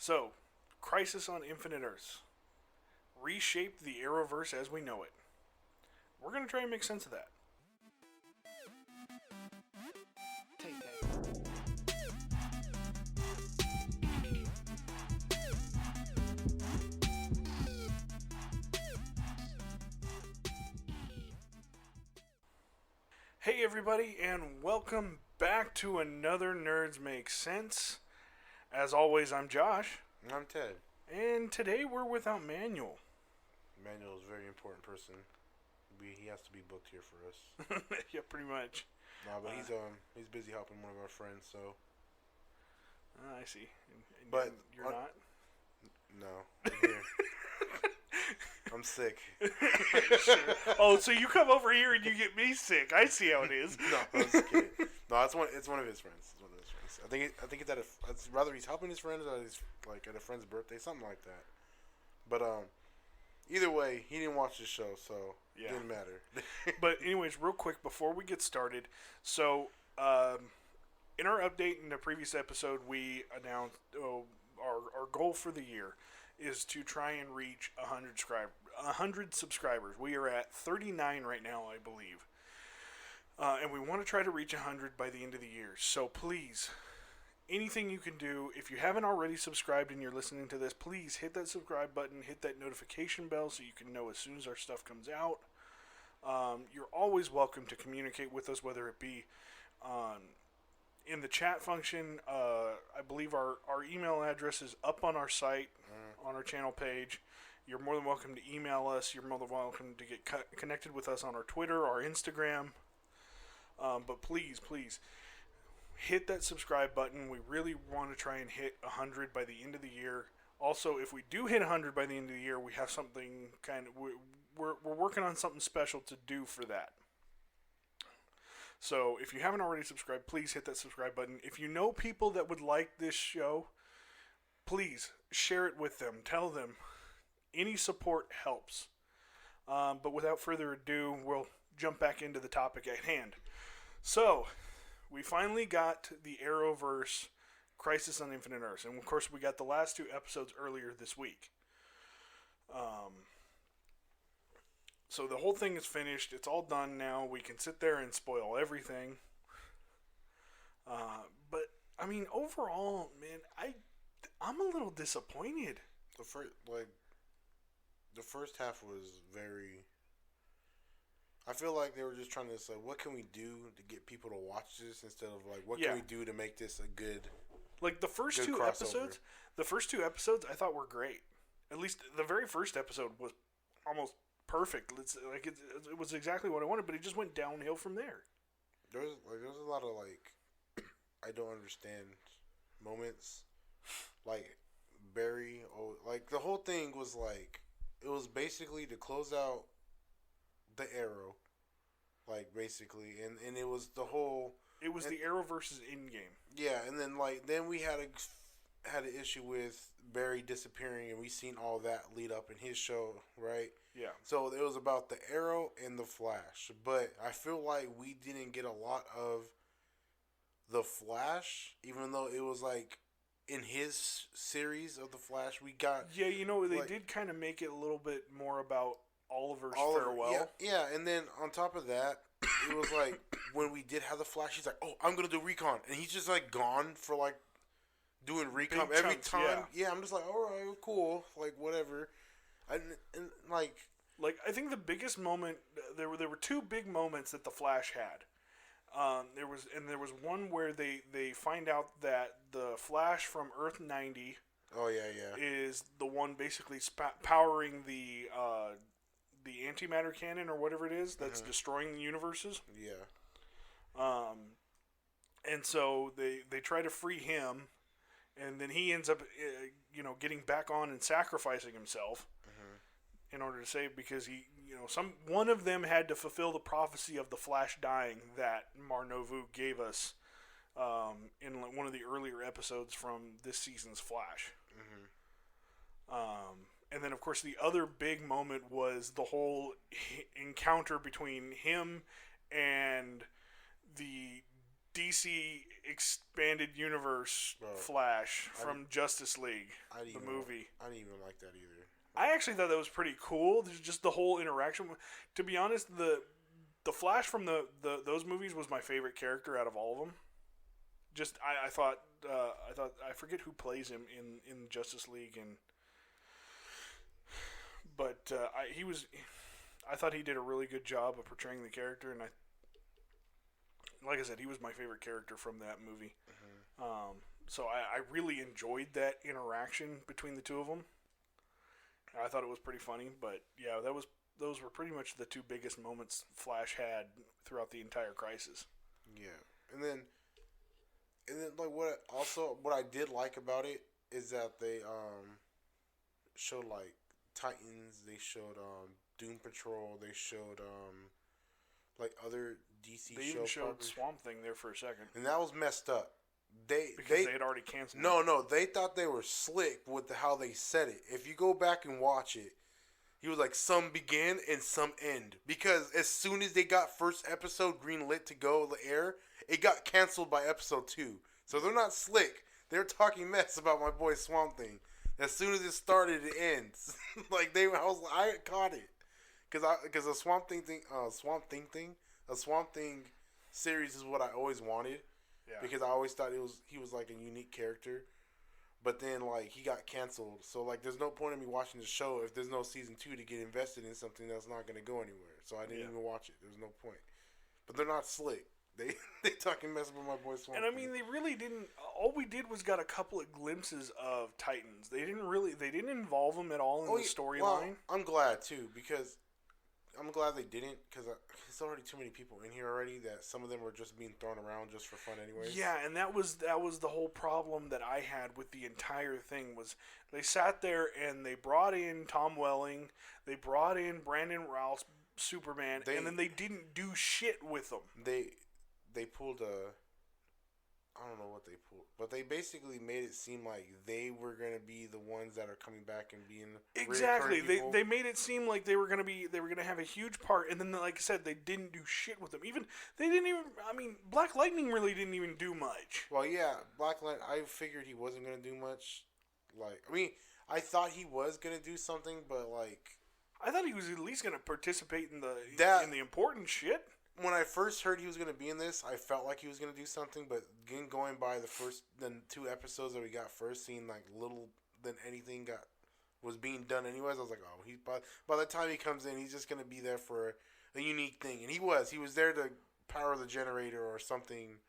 So, Crisis on Infinite Earths reshaped the Arrowverse as we know it. We're going to try and make sense of that. Take that. Hey everybody, and welcome back to another Nerds Make Sense. As always, I'm Josh, I'm Ted. and today we're without Manuel. Manuel is a very important person. He has to be booked here for us. Yeah, pretty much. No, but he's busy helping one of our friends. So, I see. And but you're not? No, I'm here. I'm sick. Sure. Oh, so you come over here and you get me sick. I see how it is. No, I'm just kidding. No, it's one of his friends. It's one of his friends. I think it's rather he's helping his friends or he's like at a friend's birthday, something like that. But either way, he didn't watch the show, so Yeah. it didn't matter. But anyways, real quick before we get started, so in our update in the previous episode, we announced our goal for the year is to try and reach 100 subscribers. We are at 39 right now, I believe. And we want to try to reach 100 by the end of the year. So please, anything you can do, if you haven't already subscribed and you're listening to this, please hit that subscribe button, hit that notification bell so you can know as soon as our stuff comes out. You're always welcome to communicate with us, whether it be in the chat function. I believe our email address is up on our site, on our channel page. You're more than welcome to email us. You're more than welcome to get connected with us on our Twitter, our Instagram. But please, hit that subscribe button. We really want to try and hit 100 by the end of the year. Also, if we do hit 100 by the end of the year, we have something we're working on something special to do for that. So if you haven't already subscribed, please hit that subscribe button. If you know people that would like this show, please share it with them. Tell them. Any support helps. But without further ado, we'll jump back into the topic at hand. So, we finally got the Arrowverse Crisis on Infinite Earths. And of course, we got the last two episodes earlier this week. So the whole thing is finished. It's all done now. We can sit there and spoil everything. But I mean, overall, man, I'm a little disappointed. The first half was very. I feel like they were just trying to say, what can we do to get people to watch this instead of like, what can we do to make this a good. Like the first good two crossover. episodes, I thought were great. At least the very first episode was almost perfect. It was exactly what I wanted, but it just went downhill from there. There was a lot of I don't understand moments, like Barry. Like the whole thing was like it was basically to close out the Arrow, like basically, and it was the whole. It was the Arrow versus Endgame. Yeah, and then we had an issue with Barry disappearing, and we seen all that lead up in his show, right? Yeah. So it was about the Arrow and the Flash, but I feel like we didn't get a lot of the Flash, even though it was like in his series of the Flash, we got. Yeah, they did kind of make it a little bit more about Oliver's farewell. Yeah, and then on top of that, it was like when we did have the Flash, he's like, "Oh, I'm gonna do recon," and he's just like gone for like doing recon Big every chunks, time. Yeah, I'm just like, all right, cool, like whatever. And like I think the biggest moment there were two big moments that the Flash had. There was one where they find out that the Flash from Earth 90. Oh yeah. Is the one basically powering the antimatter cannon or whatever it is that's destroying the universes. Yeah. And so they try to free him, and then he ends up getting back on and sacrificing himself in order to save, because one of them had to fulfill the prophecy of the Flash dying that Mar-Novu gave us in one of the earlier episodes from this season's Flash. And then, of course, the other big moment was the whole encounter between him and the DC expanded universe Bro, Flash from Justice League, the movie. I didn't even like that either. I actually thought that was pretty cool. There's just the whole interaction. To be honest, the Flash from those movies was my favorite character out of all of them. Just I thought I forget who plays him in Justice League, but I thought he did a really good job of portraying the character, and like I said, he was my favorite character from that movie. Mm-hmm. So I really enjoyed that interaction between the two of them. I thought it was pretty funny, but yeah, those were pretty much the two biggest moments Flash had throughout the entire crisis. Yeah, and then like what I did like about it is that they showed like Titans, they showed Doom Patrol, they showed like other DC They show even showed properties. Swamp Thing there for a second. And that was messed up. They had already canceled. No, they thought they were slick with how they said it. If you go back and watch it, he was like, some begin and some end. Because as soon as they got first episode green lit to go the air, it got canceled by episode 2. So they're not slick. They're talking mess about my boy Swamp Thing. As soon as it started, it ends. Like I caught it. Because a Swamp Thing series is what I always wanted. Yeah. Because I always thought he was like a unique character. But then like he got canceled. So like there's no point in me watching the show if there's no season 2 to get invested in something that's not going to go anywhere. So I didn't even watch it. There's no point. But they're not slick. They talking mess with my boy Swamp. And I mean, they really didn't. All we did was got a couple of glimpses of Titans. They didn't involve them at all in the storyline. Well, I'm glad too because I'm glad they didn't because there's already too many people in here already that some of them were just being thrown around just for fun anyways. Yeah, and that was the whole problem that I had with the entire thing was they sat there and they brought in Tom Welling, they brought in Brandon Routh, Superman, and then they didn't do shit with them. They pulled I don't know what they pulled, but they basically made it seem like they were gonna be the ones that are coming back and being exactly. They made it seem like they were gonna have a huge part, and then like I said, they didn't do shit with them. I mean, Black Lightning really didn't even do much. Well, yeah, Black Lightning. I figured he wasn't gonna do much. Like, I mean, I thought he was gonna do something, but like, I thought he was at least gonna participate in the important shit. When I first heard he was going to be in this, I felt like he was going to do something, but again, going by the 2 episodes that we got first, seeing like little than anything was being done anyways, I was like, oh, by the time he comes in, he's just going to be there for a unique thing. And he was there to power the generator or something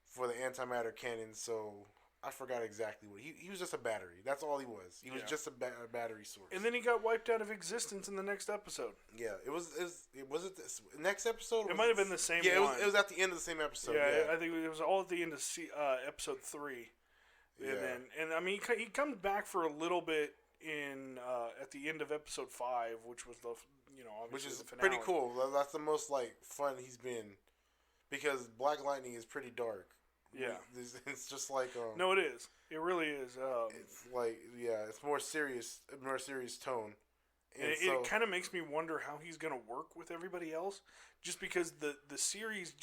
for the antimatter cannon, so I forgot exactly what he was. Just a battery. That's all he was. He was just a battery source. And then he got wiped out of existence in the next episode. Yeah, was it this next episode? It might have been the same. Yeah, one. It was at the end of the same episode. Yeah, I think it was all at the end of episode 3. Yeah. And I mean he comes back for a little bit in at the end of episode 5, which was obviously which is the finale. pretty cool. That's the most like fun he's been because Black Lightning is pretty dark. Yeah, it's just like no, it is. It really is. It's like it's more serious tone. And it kind of makes me wonder how he's gonna work with everybody else, just because the series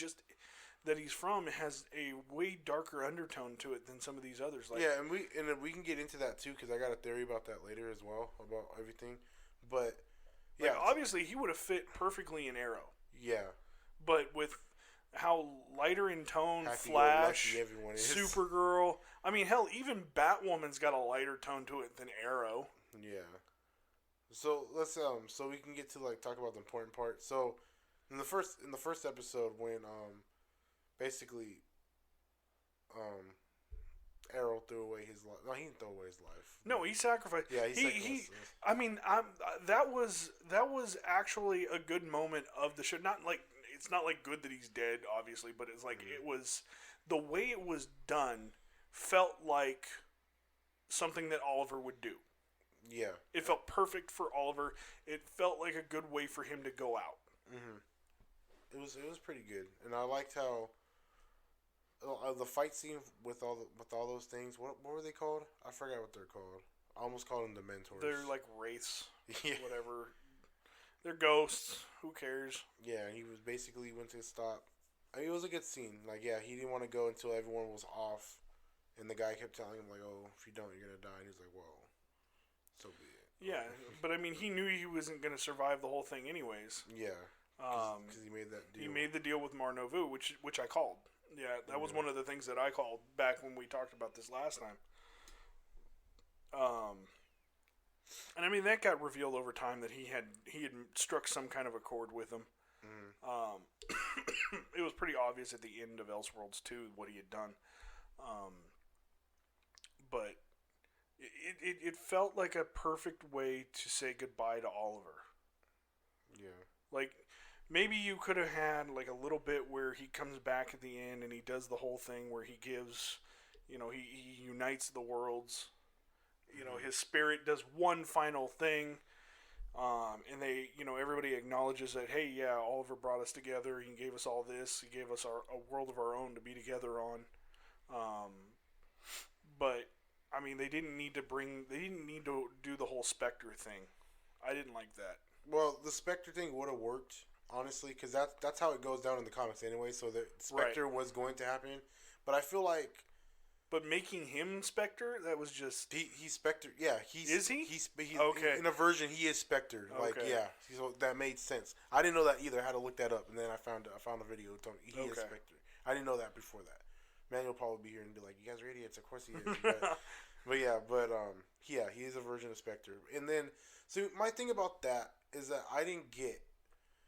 that he's from has a way darker undertone to it than some of these others. Like, yeah, and we can get into that too because I got a theory about that later as well about everything. But yeah, obviously he would have fit perfectly in Arrow. Yeah, but with how lighter in tone Flash, Supergirl. I mean, hell, even Batwoman's got a lighter tone to it than Arrow. Yeah. So let's so we can get to like talk about the important part. So in the first episode when basically Arrow threw away his life. No, he didn't throw away his life. No, he sacrificed. Yeah, he sacrificed. I mean, that was actually a good moment of the show. Not like it's not like good that he's dead, obviously, but it's like it was the way it was done felt like something that Oliver would do. Yeah, it felt perfect for Oliver. It felt like a good way for him to go out. Mm-hmm. It was pretty good, and I liked how the fight scene with all those things. What were they called? I forgot what they're called. I almost called them the mentors. They're like wraiths, yeah. Whatever. They're ghosts. Who cares? Yeah, he was basically went to stop I mean, it was a good scene. Like, yeah, he didn't want to go until everyone was off, and the guy kept telling him like, "Oh, if you don't, you're gonna die." And he's like, "Well, so be it." Yeah, but I mean, he knew he wasn't going to survive the whole thing anyways. Yeah, because he made that deal. He made the deal with Marnovu, which I called. Yeah, that was one of the things that I called back when we talked about this last time. And I mean that got revealed over time that he had struck some kind of accord with him. It was pretty obvious at the end of Elseworlds 2 what he had done, but it felt like a perfect way to say goodbye to Oliver. Yeah. Like, maybe you could have had, like, a little bit where he comes back at the end and he does the whole thing where he gives, he unites the worlds. His spirit does one final thing, and they, everybody acknowledges that, hey, yeah, Oliver brought us together. He gave us all this. He gave us a world of our own to be together on. But I mean, they didn't need to do the whole Spectre thing. I didn't like that. Well, the Spectre thing would have worked, honestly, because that's how it goes down in the comics anyway. So the Spectre was going to happen, but I feel like. But making him Spectre, that was just he's Spectre. Yeah, is he? He's okay. In a version, he is Spectre. Like, yeah, so that made sense. I didn't know that either. I had to look that up, and then I found a video telling me he is Spectre. I didn't know that before that. Man, will probably be here and be like, "You guys are idiots." Of course he is. But yeah, he is a version of Spectre. And then, so my thing about that is that I didn't get,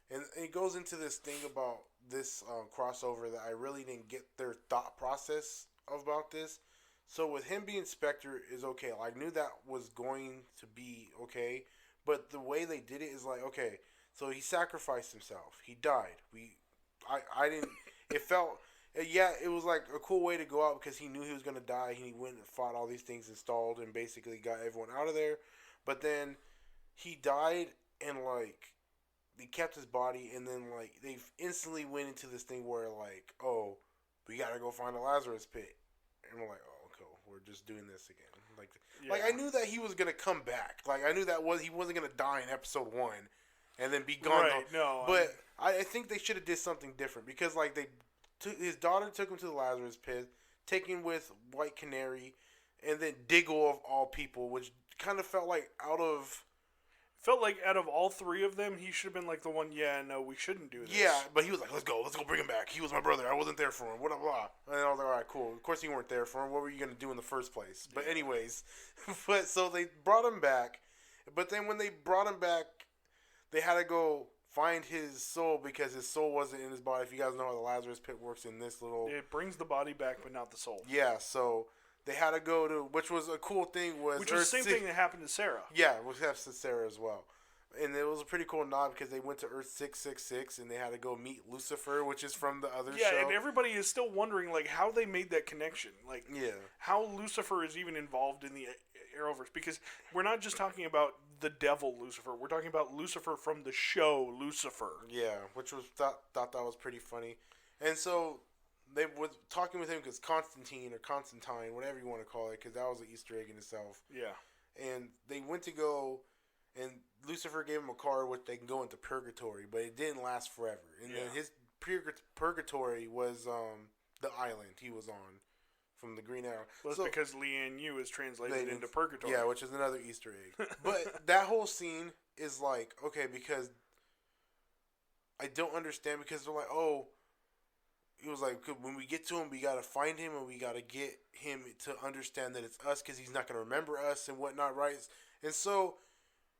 and it goes into this thing about this crossover that I really didn't get their thought process about this. So with him being Spectre is okay. Like, I knew that was going to be okay, but the way they did it is like, okay, so he sacrificed himself. He died. I didn't. It felt. Yeah, it was like a cool way to go out because he knew he was going to die. He went and fought all these things installed and basically got everyone out of there. But then he died and, like, they kept his body and then, like, they instantly went into this thing where, like, oh, we got to go find a Lazarus pit. And we're like, oh, cool, we're just doing this again. Like I knew that he was going to come back. Like, I knew that he wasn't going to die in episode 1 and then be gone. Right, no. But I think they should have did something different because, like, his daughter took him to the Lazarus pit, taken with White Canary, and then Diggle of all people, which kind of felt like out of all three of them, he should have been like the one. Yeah, no, we shouldn't do this. Yeah, but he was like, let's go, bring him back. He was my brother. I wasn't there for him. Blah blah. And I was like, all right, cool. Of course you weren't there for him. What were you gonna do in the first place? But anyways, so they brought him back, but then when they brought him back, they had to go find his soul because his soul wasn't in his body. If you guys know how the Lazarus pit works in this little... It brings the body back, but not the soul. Yeah, so they had to go to... Which was a cool thing was... Which was the same thing that happened to Sarah. Yeah, which happened to Sarah as well. And it was a pretty cool nod because they went to Earth 666 and they had to go meet Lucifer, which is from the other show. Yeah, and everybody is still wondering, like, how they made that connection. Like, how Lucifer is even involved in the Arrowverse. Because we're not just talking about the devil Lucifer. We're talking about Lucifer from the show Lucifer. Yeah, which was thought that was pretty funny. And so they were talking with him because Constantine, whatever you want to call it, because that was an Easter egg in itself. Yeah. And they went to go, and Lucifer gave him a card which they can go into purgatory, but it didn't last forever. And then his purgatory was the island he was on from the Green Arrow. Well, it's because Lian Yu is translated into purgatory. Yeah, which is another Easter egg. But that whole scene is like, okay, because I don't understand, because they're like, oh, it was like, when we get to him, we got to find him and we got to get him to understand that it's us because he's not going to remember us and whatnot, right? And so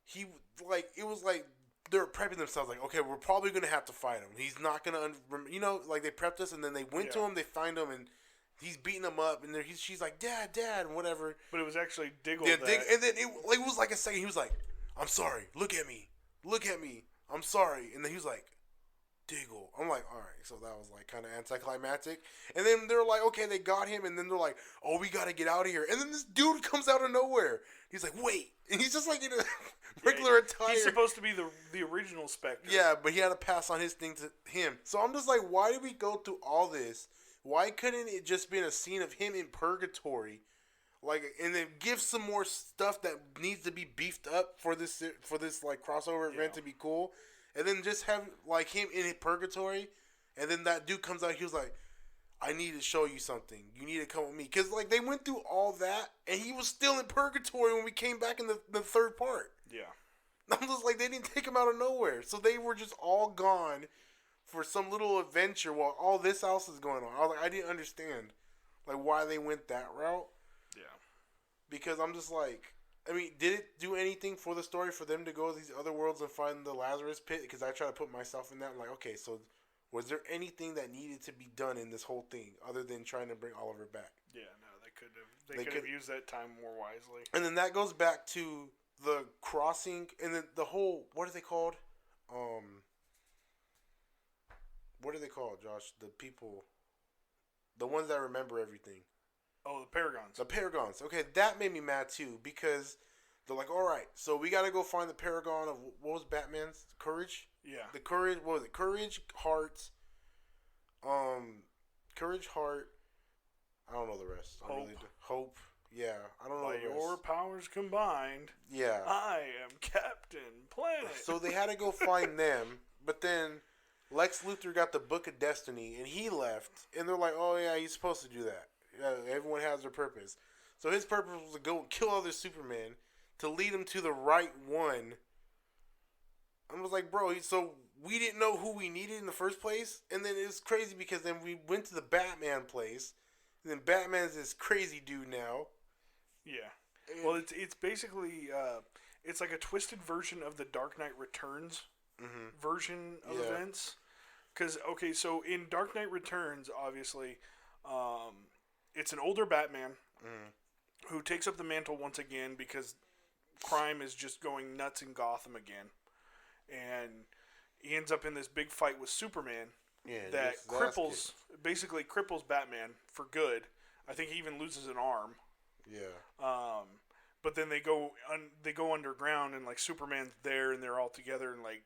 he, like, it was like they're prepping themselves, like, okay, we're probably going to have to fight him. He's not going to, like, they prepped us and then they went to him, they find him, and he's beating him up, and she's like, Dad, and whatever. But it was actually Diggle. Yeah, and then it was like a second. He was like, I'm sorry. Look at me. I'm sorry. And then he was like, Diggle. I'm like, all right. So that was like kind of anticlimactic. And then they're like, okay, they got him. And then they're like, oh, we got to get out of here. And then this dude comes out of nowhere. He's like, wait. And he's just like in a regular attire. He's supposed to be the original Spectre. Yeah, but he had to pass on his thing to him. So I'm just like, why did we go through all this? Why couldn't it just been a scene of him in purgatory, like, and then give some more stuff that needs to be beefed up for this like crossover event to be cool, and then just have like him in purgatory, And then that dude comes out. He was like, I need to show you something. You need to come with me. Because, like, they went through all that, and he was still in purgatory when we came back in the third part. Yeah. I'm just like, they didn't take him out of nowhere. So they were just all gone for some little adventure while all this else is going on. I was like, I didn't understand, like, why they went that route. Yeah. Because I'm just like, I mean, did it do anything for the story for them to go to these other worlds and find the Lazarus pit? Because I try to put myself in that. I'm like, okay, so was there anything that needed to be done in this whole thing other than trying to bring Oliver back? Yeah, no, they could have used that time more wisely. And then that goes back to the crossing and then the whole, what are they called? What are they called, Josh? The people, the ones that remember everything. Oh, the Paragons. The Paragons. Okay, that made me mad too because they're like, all right, so we got to go find the Paragon of, what was Batman's? Courage? Yeah. The Courage, what was it? Courage, Heart, Courage, Heart, I don't know the rest. Hope. Hope. Yeah, I don't know By the rest. your powers combined, Yeah. I am Captain Planet. So they had to go find them, but then Lex Luthor got the Book of Destiny, and he left, and they're like, oh yeah, he's supposed to do that. Yeah, everyone has their purpose. So his purpose was to go and kill other Superman to lead him to the right one. I was like, bro, so we didn't know who we needed in the first place? And then it's crazy because then we went to the Batman place, and then Batman's this crazy dude now. Yeah. Well, it's basically, it's like a twisted version of the Dark Knight Returns version of events. Because, okay, so in Dark Knight Returns, obviously, it's an older Batman who takes up the mantle once again because crime is just going nuts in Gotham again. And he ends up in this big fight with Superman that basically cripples Batman for good. I think he even loses an arm. Yeah. But then they go underground and like Superman's there and they're all together and like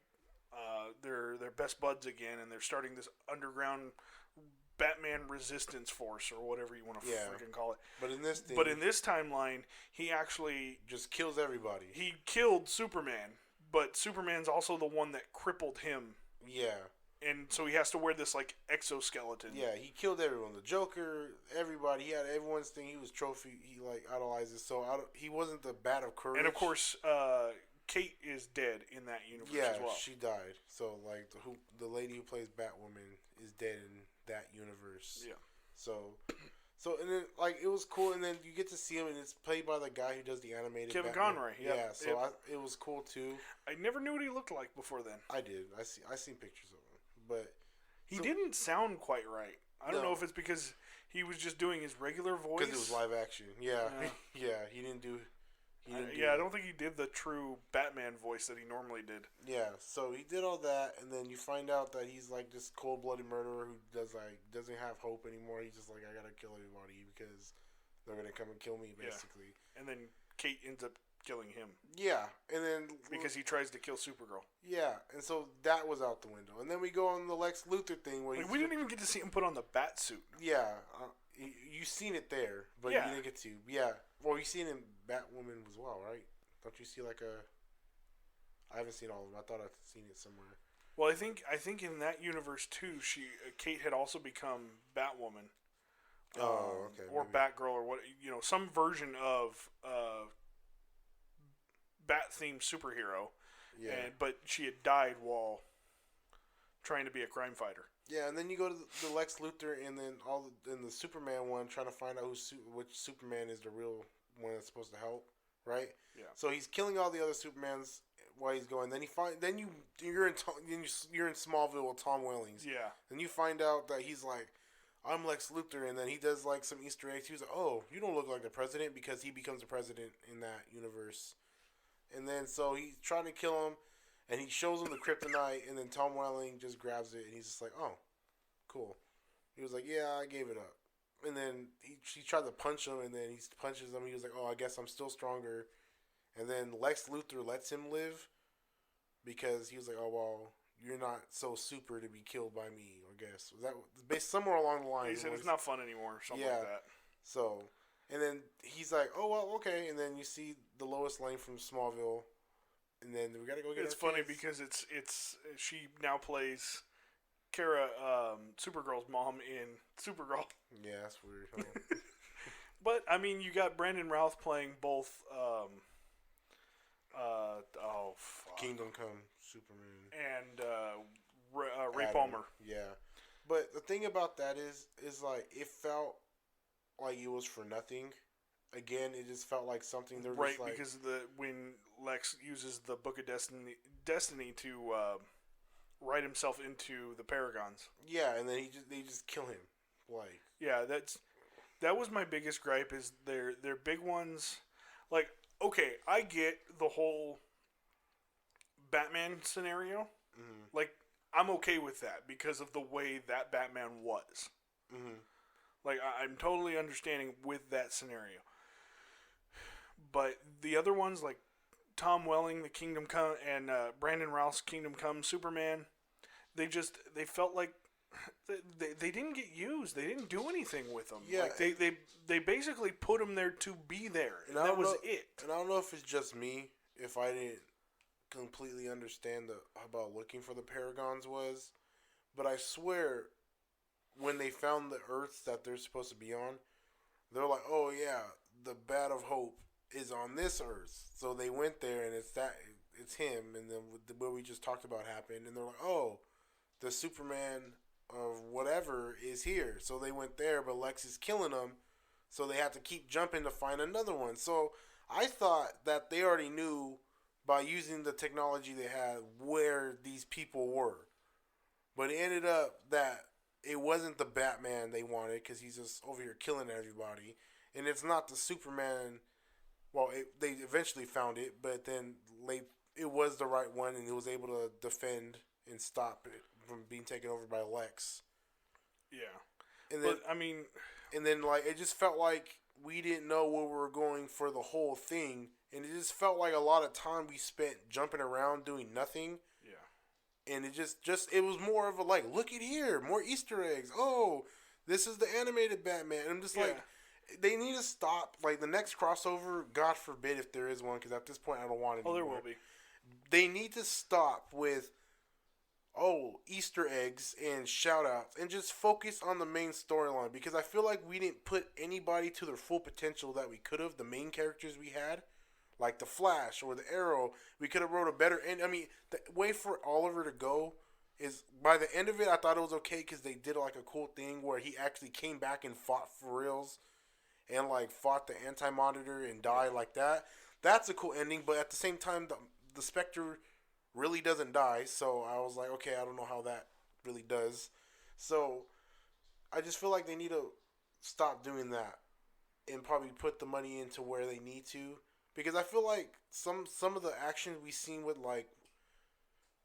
they're best buds again and they're starting this underground Batman resistance force or whatever you want to freaking call it. But in this timeline, he actually just kills everybody. He killed Superman, but Superman's also the one that crippled him. Yeah. And so he has to wear this like exoskeleton. Yeah, he killed everyone. The Joker, everybody. He had everyone's thing. He was trophy. He like idolizes. So he wasn't the Bat of Courage. And of course, Kate is dead in that universe as well. Yeah, she died. So like the lady who plays Batwoman is dead in that universe. Yeah. So and then like it was cool, and then you get to see him, and it's played by the guy who does the animated Kevin Batman. Conroy. Yep. Yeah. So it was cool too. I never knew what he looked like before then. I did. I seen pictures of him, but he didn't sound quite right. I don't know if it's because he was just doing his regular voice. Because it was live action. Yeah. Yeah. He didn't do. I don't think he did the true Batman voice that he normally did. Yeah, so he did all that, and then you find out that he's like this cold-blooded murderer who doesn't have hope anymore. He's just like, I gotta kill everybody because they're gonna come and kill me, basically. Yeah. And then Kate ends up killing him. Yeah, and then because he tries to kill Supergirl. Yeah, and so that was out the window, and then we go on the Lex Luthor thing where we didn't even get to see him put on the bat suit. Yeah, you seen it there, but you didn't get to. Yeah. Well, you seen in Batwoman as well, right? Don't you see like I haven't seen all of them. I thought I'd seen it somewhere. Well, I think in that universe too, Kate had also become Batwoman. Oh, okay. Or maybe. Batgirl, or what some version of Bat-themed superhero. Yeah. But she had died while trying to be a crime fighter. Yeah, and then you go to the Lex Luthor, and then in the Superman one, trying to find out which Superman is the real one that's supposed to help, right? Yeah. So he's killing all the other Supermans while he's going. Then you're in Smallville with Tom Wellings. Yeah. And you find out that he's like, I'm Lex Luthor, and then he does like some Easter eggs. He was like, oh, you don't look like the president, because he becomes the president in that universe. And then so he's trying to kill him. And he shows him the kryptonite, and then Tom Welling just grabs it, and he's just like, oh, cool. He was like, yeah, I gave it up. And then he tried to punch him, and then he punches him. He was like, oh, I guess I'm still stronger. And then Lex Luthor lets him live because he was like, oh, well, you're not so super to be killed by me, I guess. Was that based somewhere along the line? He said it's not fun anymore, something like that. So, and then he's like, oh, well, okay. And then you see the Lois Lane from Smallville. And then we gotta go get. It's funny because it's she now plays Kara, Supergirl's mom in Supergirl. Yeah, that's weird. Huh? But I mean, you got Brandon Routh playing both. Oh fuck. Kingdom Come, Superman, And Ray Adam. Palmer. Yeah, but the thing about that is like it felt like it was for nothing. Again, it just felt like something they're Right, just like, because when Lex uses the Book of Destiny to write himself into the Paragons. yeah, and then they just kill him. Like, Yeah, that was my biggest gripe is their big ones. Like, okay, I get the whole Batman scenario. mm-hmm, Like, I'm okay with that because of the way that Batman was. mm-hmm. Like, I'm totally understanding with that scenario. But the other ones, like Tom Welling, the Kingdom Come, and Brandon Routh's Kingdom Come Superman, they felt like they didn't get used. They didn't do anything with them. Yeah. Like they basically put them there to be there, and I that don't was know- it. And I don't know if it's just me, if I didn't completely understand about looking for the Paragons was, but I swear, when they found the Earths that they're supposed to be on, they're like, oh yeah, the Bat of Hope is on this Earth. So they went there, and it's him, and then what we just talked about happened, and they're like, oh, the Superman of whatever is here. So they went there, but Lex is killing them, so they have to keep jumping to find another one. So I thought that they already knew by using the technology they had where these people were. But it ended up that it wasn't the Batman they wanted because he's just over here killing everybody. And it's not the Superman. Well, they eventually found it, but then it was the right one, and it was able to defend and stop it from being taken over by Lex. Yeah, And then, but I mean, like, it just felt like we didn't know where we were going for the whole thing, and it just felt like a lot of time we spent jumping around doing nothing. yeah, And it it was more of a like, look at here, more Easter eggs. Oh, this is the animated Batman. And I'm just Yeah. like, they need to stop. Like, the next crossover, God forbid if there is one, because at this point I don't want it. oh, there anymore. will be. They need to stop with, Easter eggs and shout outs and just focus on the main storyline, because I feel like we didn't put anybody to their full potential that we could have. The main characters we had, like the Flash or the Arrow, we could have wrote a better end. I mean, the way for Oliver to go is, by the end of it, I thought it was okay because they did like a cool thing where he actually came back and fought for reals and like fought the Anti-Monitor and died like that. That's a cool ending, but at the same time, the Spectre really doesn't die, so I was like, okay, I don't know how that really does. So I just feel like they need to stop doing that and probably put the money into where they need to, because I feel like some of the action we seen with, like,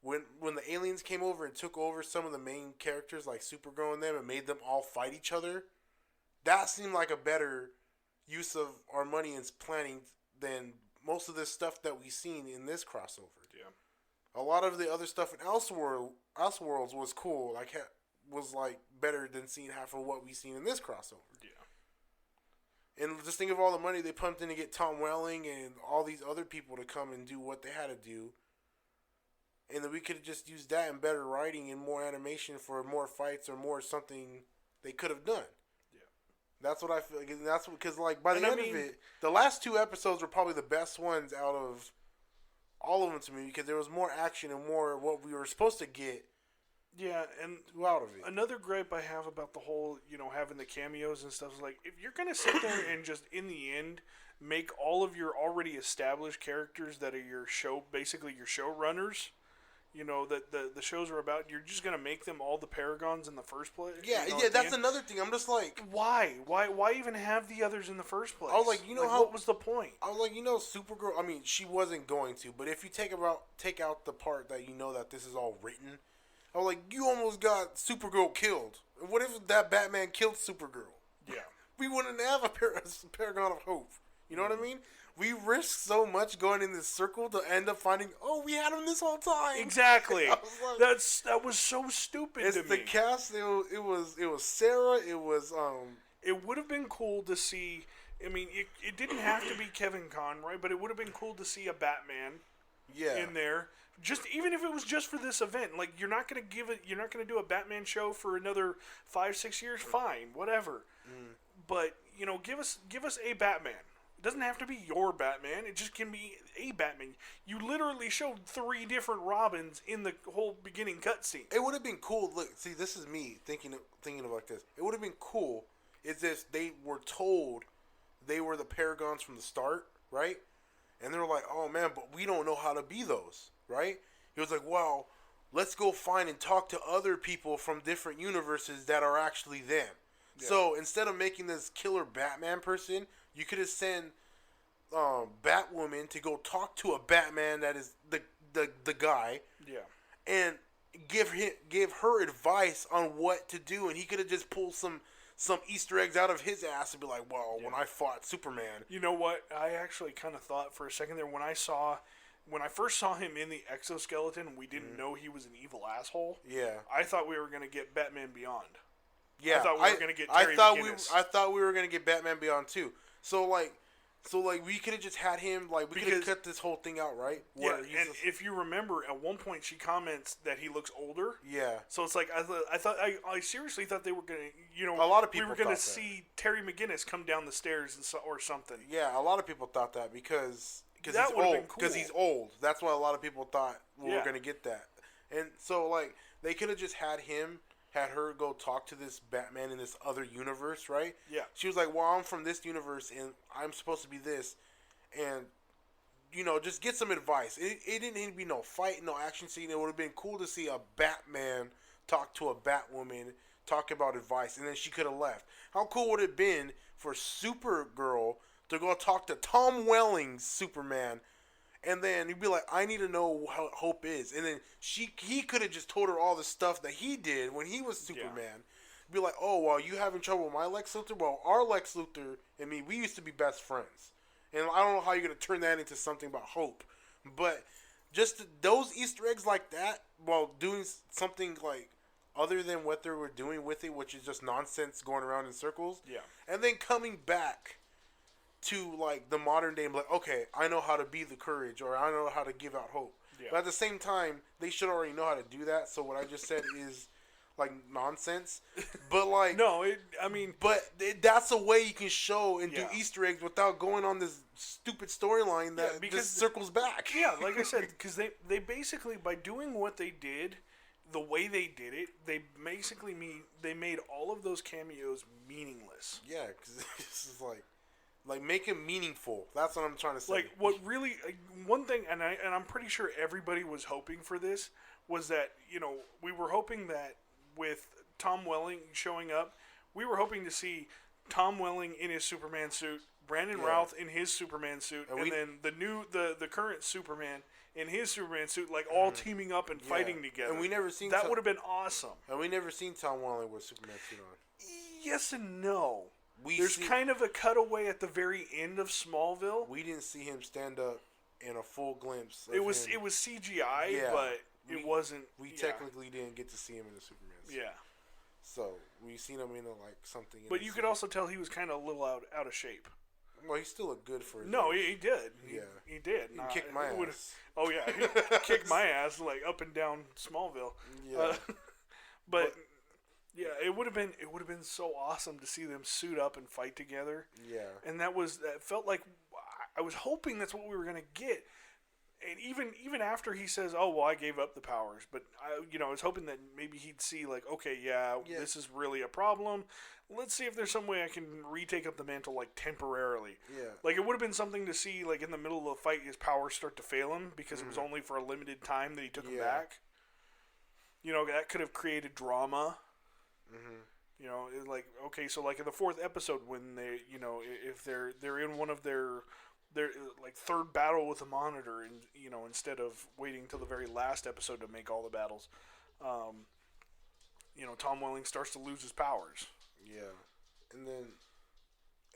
when the aliens came over and took over some of the main characters like Supergirl and them and made them all fight each other, that seemed like a better use of our money and planning than most of this stuff that we seen in this crossover. Yeah. A lot of the other stuff in Elseworlds was cool, was like better than seeing half of what we seen in this crossover. Yeah. And just think of all the money they pumped in to get Tom Welling and all these other people to come and do what they had to do. And then we could have just used that and better writing and more animation for more fights or more something they could have done. Yeah. That's what I feel like. And that's because, like, by the And end of it, the last two episodes were probably the best ones out of all of them to me, because there was more action and more what we were supposed to get. Yeah, and Out of it. another gripe I have about the whole, having the cameos and stuff is, like, if you're going to sit there and just, in the end, make all of your already established characters that are your show, basically your showrunners, that the shows are about, you're just going to make them all the Paragons in the first place? Yeah, that's another thing. I'm just like, Why? Why even have the others in the first place? I was like, how... What was the point? I was like, Supergirl, I mean, she wasn't going to, but if you take out the part that that this is all written, I was like, you almost got Supergirl killed. What if that Batman killed Supergirl? Yeah. We wouldn't have a Paragon of Hope. You know what I mean? We risked so much going in this circle to end up finding, we had him this whole time. Exactly. Like, that was so stupid to me. It's the cast. It was Sarah. It was It would have been cool to see. I mean, it didn't have to be Kevin Conroy, but it would have been cool to see a Batman in there. Just even if it was just for this event, like you're not gonna do a Batman show for another 5-6 years. Fine, whatever. But give us a Batman. It doesn't have to be your Batman. It just can be a Batman. You literally showed 3 different Robins in the whole beginning cutscene. It would have been cool. Look, see, this is me thinking about this. It would have been cool if they were told they were the Paragons from the start, right? And they were like, oh man, but we don't know how to be those, right? He was like, well, let's go find and talk to other people from different universes that are actually them. Yeah. So instead of making this killer Batman person, you could have sent Batwoman to go talk to a Batman that is the guy. Yeah. And give her advice on what to do, and he could have just pulled some Easter eggs out of his ass and be like, well, when I fought Superman. You know what? I actually kind of thought for a second there when I first saw him in the exoskeleton, we didn't know he was an evil asshole. Yeah. I thought we were going to get Batman Beyond. Yeah. I thought we were going to get Terry McGinnis. I thought we were going to get Batman Beyond too. So we could have just had him, like, we could have cut this whole thing out, right? Yeah, and if you remember, at one point she comments that he looks older. Yeah. So it's like, I seriously thought they were going to, a lot of people we were going to see Terry McGinnis come down the stairs or something. Yeah, a lot of people thought that because he's that old. Been cool. Because he's old. That's why a lot of people thought we were going to get that. And so, like, they could have just had her go talk to this Batman in this other universe, right? Yeah. She was like, well, I'm from this universe, and I'm supposed to be this. And, just get some advice. It didn't need to be no fight, no action scene. It would have been cool to see a Batman talk to a Batwoman, talk about advice, and then she could have left. How cool would it have been for Supergirl to go talk to Tom Welling's Superman, and then he'd be like, I need to know how Hope is. And then he could have just told her all the stuff that he did when he was Superman. Yeah. Be like, oh, well, you having trouble with my Lex Luthor? Well, our Lex Luthor and me, we used to be best friends. And I don't know how you're going to turn that into something about Hope. But just those Easter eggs like that, while doing something like other than what they were doing with it, which is just nonsense going around in circles. Yeah. And then coming back to, like, the modern day and be like, okay, I know how to be the courage, or I know how to give out hope. Yeah. But at the same time, they should already know how to do that. So what I just said is, like, nonsense. But, like... that's a way you can show and do Easter eggs without going on this stupid storyline that just circles back. Yeah, like I said, because they basically, by doing what they did, the way they did it, they basically they made all of those cameos meaningless. Yeah, because this is like make it meaningful. That's what I'm trying to say. Like what really one thing, and I'm pretty sure everybody was hoping for this, was that we were hoping that with Tom Welling showing up, we were hoping to see Tom Welling in his Superman suit, Brandon Routh in his Superman suit, and then the current Superman in his Superman suit, like all teaming up and fighting together. And we never seen that. Would have been awesome. And we never seen Tom Welling with Superman suit on. Yes and no. There's kind of a cutaway at the very end of Smallville. We didn't see him stand up in a full glimpse. It was CGI, but it wasn't. We technically didn't get to see him in the Superman suit. Yeah. So we seen him in something. But you could also tell he was kind of a little out of shape. Well, he still looked good for his age. He did. He did. He kicked my ass. Oh yeah, he kicked my ass like up and down Smallville. Yeah. But yeah, it would have been so awesome to see them suit up and fight together. Yeah. And that felt like I was hoping that's what we were gonna get. And even after he says, "Oh well, I gave up the powers," but I was hoping that maybe he'd see like, okay, this is really a problem. Let's see if there's some way I can retake up the mantle like temporarily. Yeah. Like it would have been something to see like in the middle of the fight his powers start to fail him because it was only for a limited time that he took them back. That could have created drama. Like okay, so like in the 4th episode when they, if they're in one of their like third battle with the Monitor, and instead of waiting till the very last episode to make all the battles, Tom Welling starts to lose his powers. Yeah, and then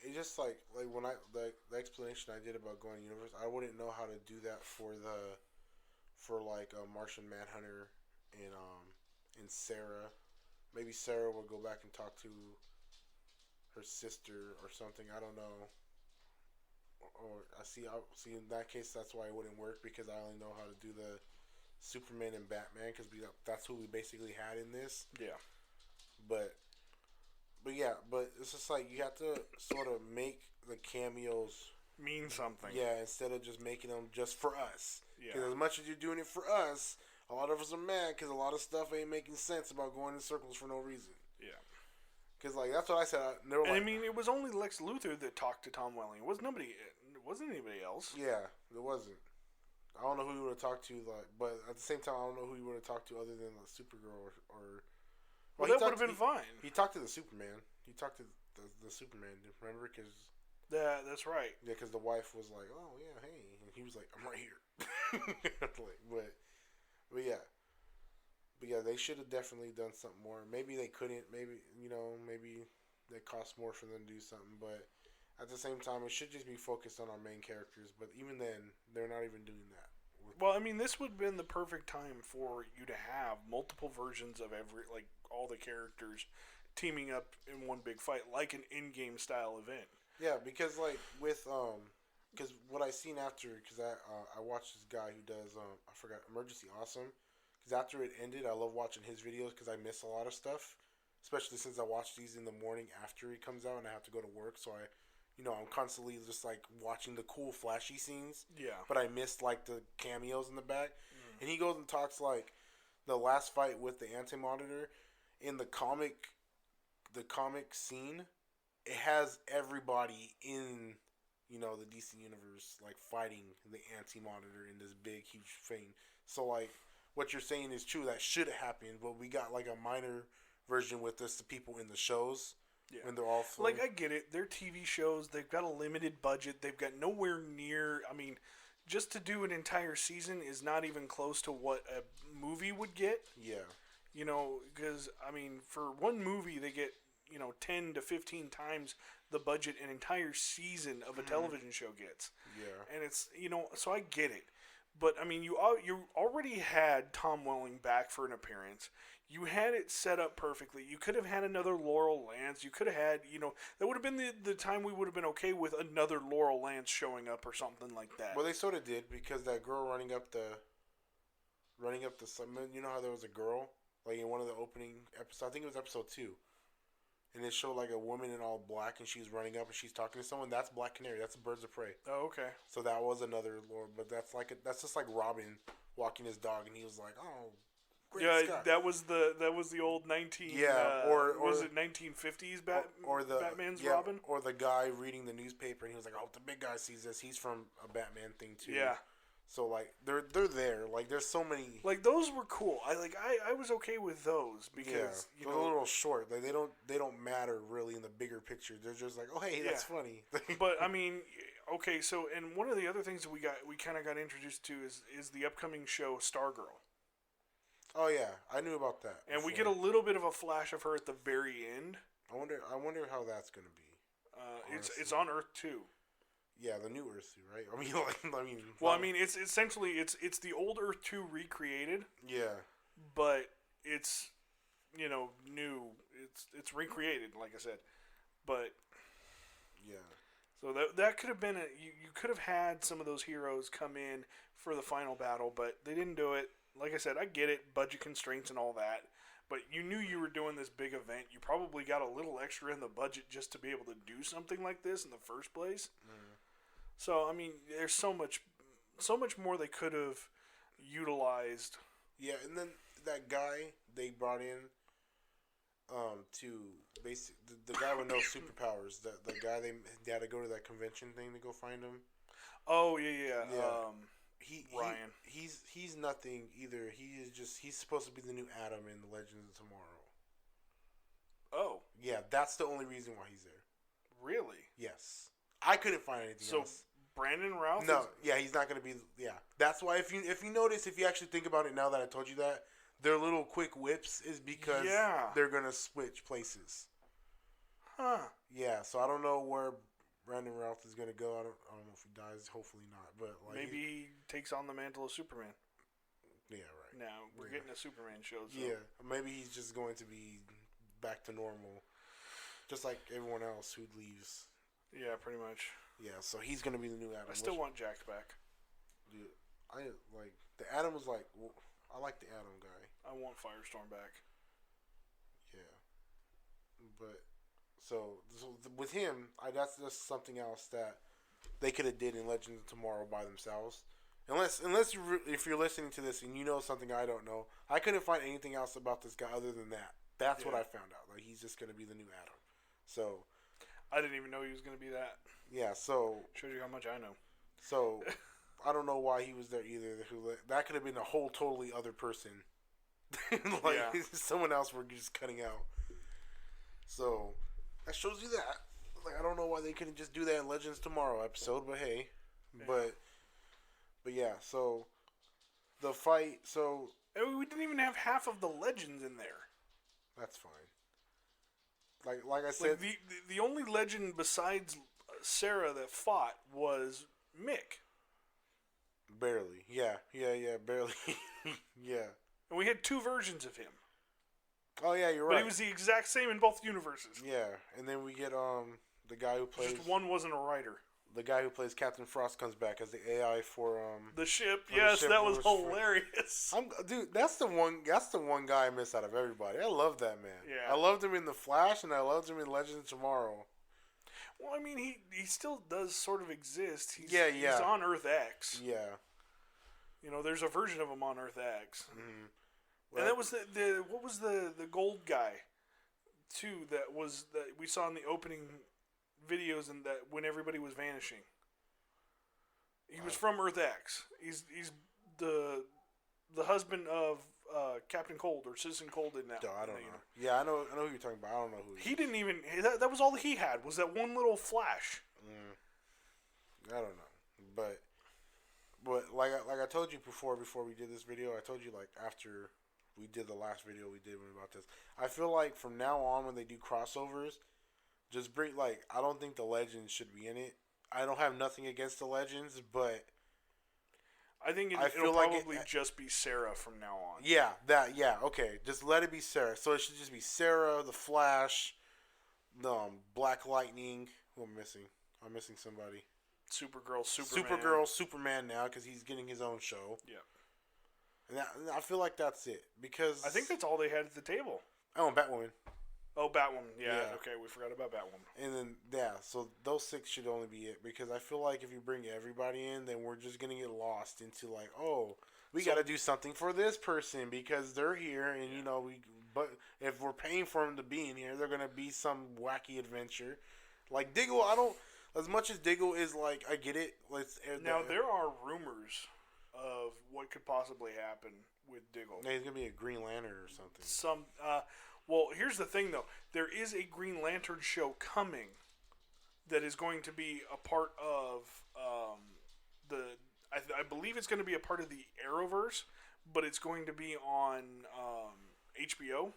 it just like when the explanation I did about going to universe, I wouldn't know how to do that for Martian Manhunter and Sarah. Maybe Sarah would go back and talk to her sister or something. I don't know. or I see in that case that's why it wouldn't work because I only know how to do the Superman and Batman because that's who we basically had in this. Yeah. But but it's just like you have to sort of make the cameos Mean something. yeah, instead of just making them just for us. Yeah. Because as much as you're doing it for us, a lot of us are mad because a lot of stuff ain't making sense about going in circles for no reason. Yeah. Because like that's what I said. And I mean, it was only Lex Luthor that talked to Tom Welling. It wasn't anybody else. Yeah, it wasn't. I don't know who he would have talked to, like, but at the same time, I don't know who he would have talked to other than the Supergirl or well, that would have been fine. He talked to the Superman. He talked to the Superman. Remember? Because that's right. yeah, because the wife was like, "Oh yeah, hey," and he was like, "I'm right here." like, but yeah, they should have definitely done something more. Maybe they couldn't. Maybe maybe it cost more for them to do something. But at the same time, it should just be focused on our main characters. But even then, they're not even doing that. Well, I mean, this would have been the perfect time for you to have multiple versions of all the characters teaming up in one big fight, like an in-game style event. Yeah, because like with because what I seen after because I watched this guy who does I forgot Emergency Awesome because after it ended I love watching his videos because I miss a lot of stuff, especially since I watch these in the morning after he comes out and I have to go to work, so I'm constantly just like watching the cool flashy scenes. Yeah. But I missed like the cameos in the back. And he goes and talks like the last fight with the Anti-Monitor in the comic scene. It has everybody in the DC universe like fighting the Anti-Monitor in this big huge thing. So like what you're saying is true. That should have happened, but we got like a minor version with this the people in the shows. Yeah. When they're all floating. Like, I get it. They're TV shows. They've got a limited budget. They've got nowhere near... I mean, just to do an entire season is not even close to what a movie would get. Yeah. Because, I mean, for one movie, they get, 10 to 15 times the budget an entire season of a television show gets. Yeah. And it's, so I get it. But, I mean, you already had Tom Welling back for an appearance. You had it set up perfectly. You could have had another Laurel Lance. You could have had, that would have been the time we would have been okay with another Laurel Lance showing up or something like that. Well, they sort of did because that girl running up the summit. You know how there was a girl like in one of the opening episodes. I think it was episode 2, and it showed like a woman in all black and she's running up and she's talking to someone. That's Black Canary. That's Birds of Prey. Oh, okay. So that was another Laurel, but that's just like Robin walking his dog, and he was like, oh. Yeah, Scott. that was the old 19. Yeah, or was it 1950s Batman's Robin, or the guy reading the newspaper and he was like, "Oh, the big guy sees this. He's from a Batman thing too." Yeah. So like they're there. Like there's so many. Like those were cool. I was okay with those because they're a little short. Like they don't matter really in the bigger picture. They're just like, oh hey, that's funny. But I mean, okay. So and one of the other things that we kind of got introduced to is the upcoming show Stargirl. Oh yeah, I knew about that. And we get a little bit of a flash of her at the very end. I wonder how that's gonna be. It's on Earth 2. Yeah, the new Earth 2, right? I mean. Well, I mean, it's essentially it's the old Earth 2 recreated. Yeah. But it's new. It's recreated, like I said. But yeah. So that could have been you could have had some of those heroes come in for the final battle, but they didn't do it. Like I said, I get it, budget constraints and all that, but you knew you were doing this big event. You probably got a little extra in the budget just to be able to do something like this in the first place. Mm. So, I mean, there's so much more they could have utilized. Yeah, and then that guy they brought in to basically the guy with no superpowers, the guy they had to go to that convention thing to go find him. Oh, yeah. Ryan. He's nothing either. He's supposed to be the new Adam in the Legends of Tomorrow. Oh. Yeah, that's the only reason why he's there. Really? Yes. I couldn't find anything else. So Brandon Routh? No, yeah, he's not going to be. Yeah, that's why if you notice, if you actually think about it now that I told you that, their little quick whips is because they're going to switch places. Huh. Yeah, so I don't know where Brandon Routh is going to go. I don't know if he dies. Hopefully not. But like, maybe he takes on the mantle of Superman. Yeah, right. Now we're getting a Superman show. So. Yeah, maybe he's just going to be back to normal, just like everyone else who leaves. Yeah, pretty much. Yeah, so he's gonna be the new Adam. I still want Jack back. Dude, I like the Adam was like. I like the Adam guy. I want Firestorm back. Yeah, but so with him, that's just something else that they could have did in Legends of Tomorrow by themselves. Unless if you're listening to this and you know something I don't know, I couldn't find anything else about this guy other than that. That's what I found out. Like he's just gonna be the new Adam. So I didn't even know he was gonna be that. yeah. So shows you how much I know. So I don't know why he was there either. That could have been a whole totally other person. Someone else we're just cutting out. So that shows you that. Like I don't know why they couldn't just do that in Legends Tomorrow episode, but hey, yeah. but yeah. So the fight. So we didn't even have half of the legends in there. That's fine. Like I said, the only legend besides Sarah that fought was Mick. Barely. Yeah, barely. Yeah. And we had two versions of him. Oh yeah, you're right. But he was the exact same in both universes. Yeah, and then we get the guy who plays. Just one wasn't a writer. The guy who plays Captain Frost comes back as the AI for the ship. Yes, the ship that was hilarious. Dude, that's the one guy I miss out of everybody. I love that man. Yeah. I loved him in The Flash, and I loved him in Legends of Tomorrow. Well, I mean, he still does sort of exist. He's on Earth X. Yeah. You know, there's a version of him on Earth X. Mm-hmm. Well, and that was what was the gold guy, too, that we saw in the opening videos and that when everybody was vanishing. He was from Earth X. He's the husband of Captain Cold or Citizen Cold in that. I don't know. Yeah, I know who you're talking about. I don't know who he didn't even that was all he had was that one little flash. I don't know. But like I told you before we did this video, I told you like after we did the last video we did about this. I feel like from now on when they do crossovers, just bring I don't think the Legends should be in it. I don't have nothing against the Legends, but I think it'll probably just be Sarah from now on. Yeah, okay. Just let it be Sarah. So it should just be Sarah, the Flash, Black Lightning. Who am I missing? I'm missing somebody. Supergirl, Superman now because he's getting his own show. Yeah. And I feel like that's it because I think that's all they had at the table. Oh, and Batwoman. Oh, Batwoman. Yeah. Okay, we forgot about Batwoman. And then so those 6 should only be it because I feel like if you bring everybody in, then we're just gonna get lost into we got to do something for this person because they're here, and But if we're paying for them to be in here, they're gonna be some wacky adventure. Like Diggle, I don't. As much as Diggle is I get it. Now there are rumors of what could possibly happen with Diggle. Yeah, he's gonna be a Green Lantern or something. Well, here's the thing though. There is a Green Lantern show coming that is going to be a part of I believe it's going to be a part of the Arrowverse, but it's going to be on HBO.